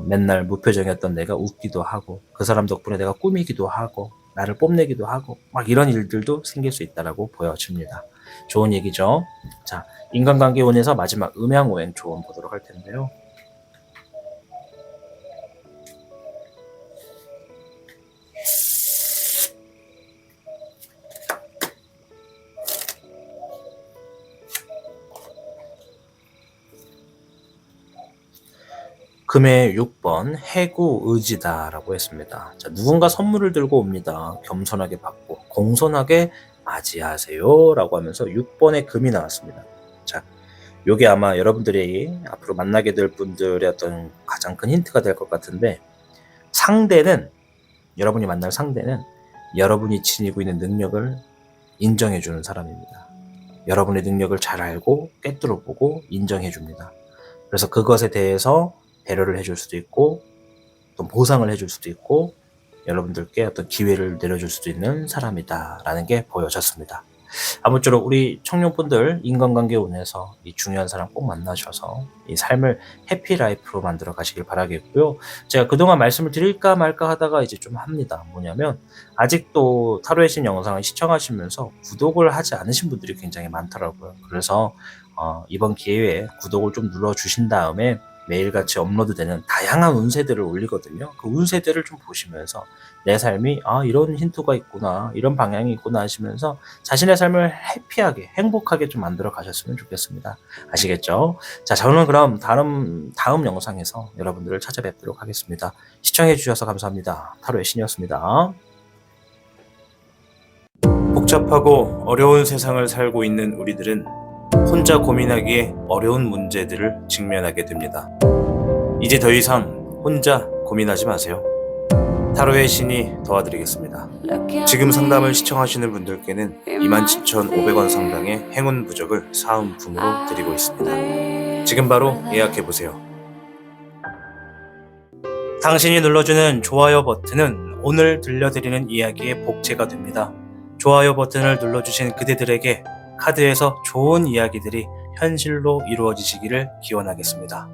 맨날 무표정이었던 내가 웃기도 하고, 그 사람 덕분에 내가 꾸미기도 하고, 나를 뽐내기도 하고, 막 이런 일들도 생길 수 있다라고 보여집니다. 좋은 얘기죠. 자, 인간관계원에서 마지막 음양오행 조언 보도록 할 텐데요. 금의 6번 해구의지다라고 했습니다. 자, 누군가 선물을 들고 옵니다. 겸손하게 받고 공손하게 맞이하세요 라고 하면서 6번의 금이 나왔습니다. 자, 요게 아마 여러분들이 앞으로 만나게 될 분들의 어떤 가장 큰 힌트가 될 것 같은데, 여러분이 만날 상대는 여러분이 지니고 있는 능력을 인정해주는 사람입니다. 여러분의 능력을 잘 알고 꿰뚫어보고 인정해줍니다. 그래서 그것에 대해서 배려를 해줄 수도 있고, 또 보상을 해줄 수도 있고, 여러분들께 어떤 기회를 내려줄 수도 있는 사람이다라는 게 보여졌습니다. 아무쪼록 우리 청년분들 인간관계원에서 이 중요한 사람 꼭 만나셔서 이 삶을 해피라이프로 만들어 가시길 바라겠고요. 제가 그동안 말씀을 드릴까 말까 하다가 이제 좀 합니다. 뭐냐면, 아직도 타로의 신 영상을 시청하시면서 구독을 하지 않으신 분들이 굉장히 많더라고요. 그래서 이번 기회에 구독을 좀 눌러주신 다음에 매일같이 업로드되는 다양한 운세들을 올리거든요. 그 운세들을 좀 보시면서 내 삶이 이런 힌트가 있구나, 이런 방향이 있구나 하시면서 자신의 삶을 해피하게 행복하게 좀 만들어 가셨으면 좋겠습니다. 아시겠죠? 자, 저는 그럼 다음 영상에서 여러분들을 찾아뵙도록 하겠습니다. 시청해 주셔서 감사합니다. 타로의 신이었습니다. 복잡하고 어려운 세상을 살고 있는 우리들은 혼자 고민하기에 어려운 문제들을 직면하게 됩니다. 이제 더 이상 혼자 고민하지 마세요. 타로의 신이 도와드리겠습니다. 지금 상담을 시청하시는 분들께는 27,500원 상당의 행운 부적을 사은품으로 드리고 있습니다. 지금 바로 예약해보세요. 당신이 눌러주는 좋아요 버튼은 오늘 들려드리는 이야기의 복제가 됩니다. 좋아요 버튼을 눌러주신 그대들에게 카드에서 좋은 이야기들이 현실로 이루어지시기를 기원하겠습니다.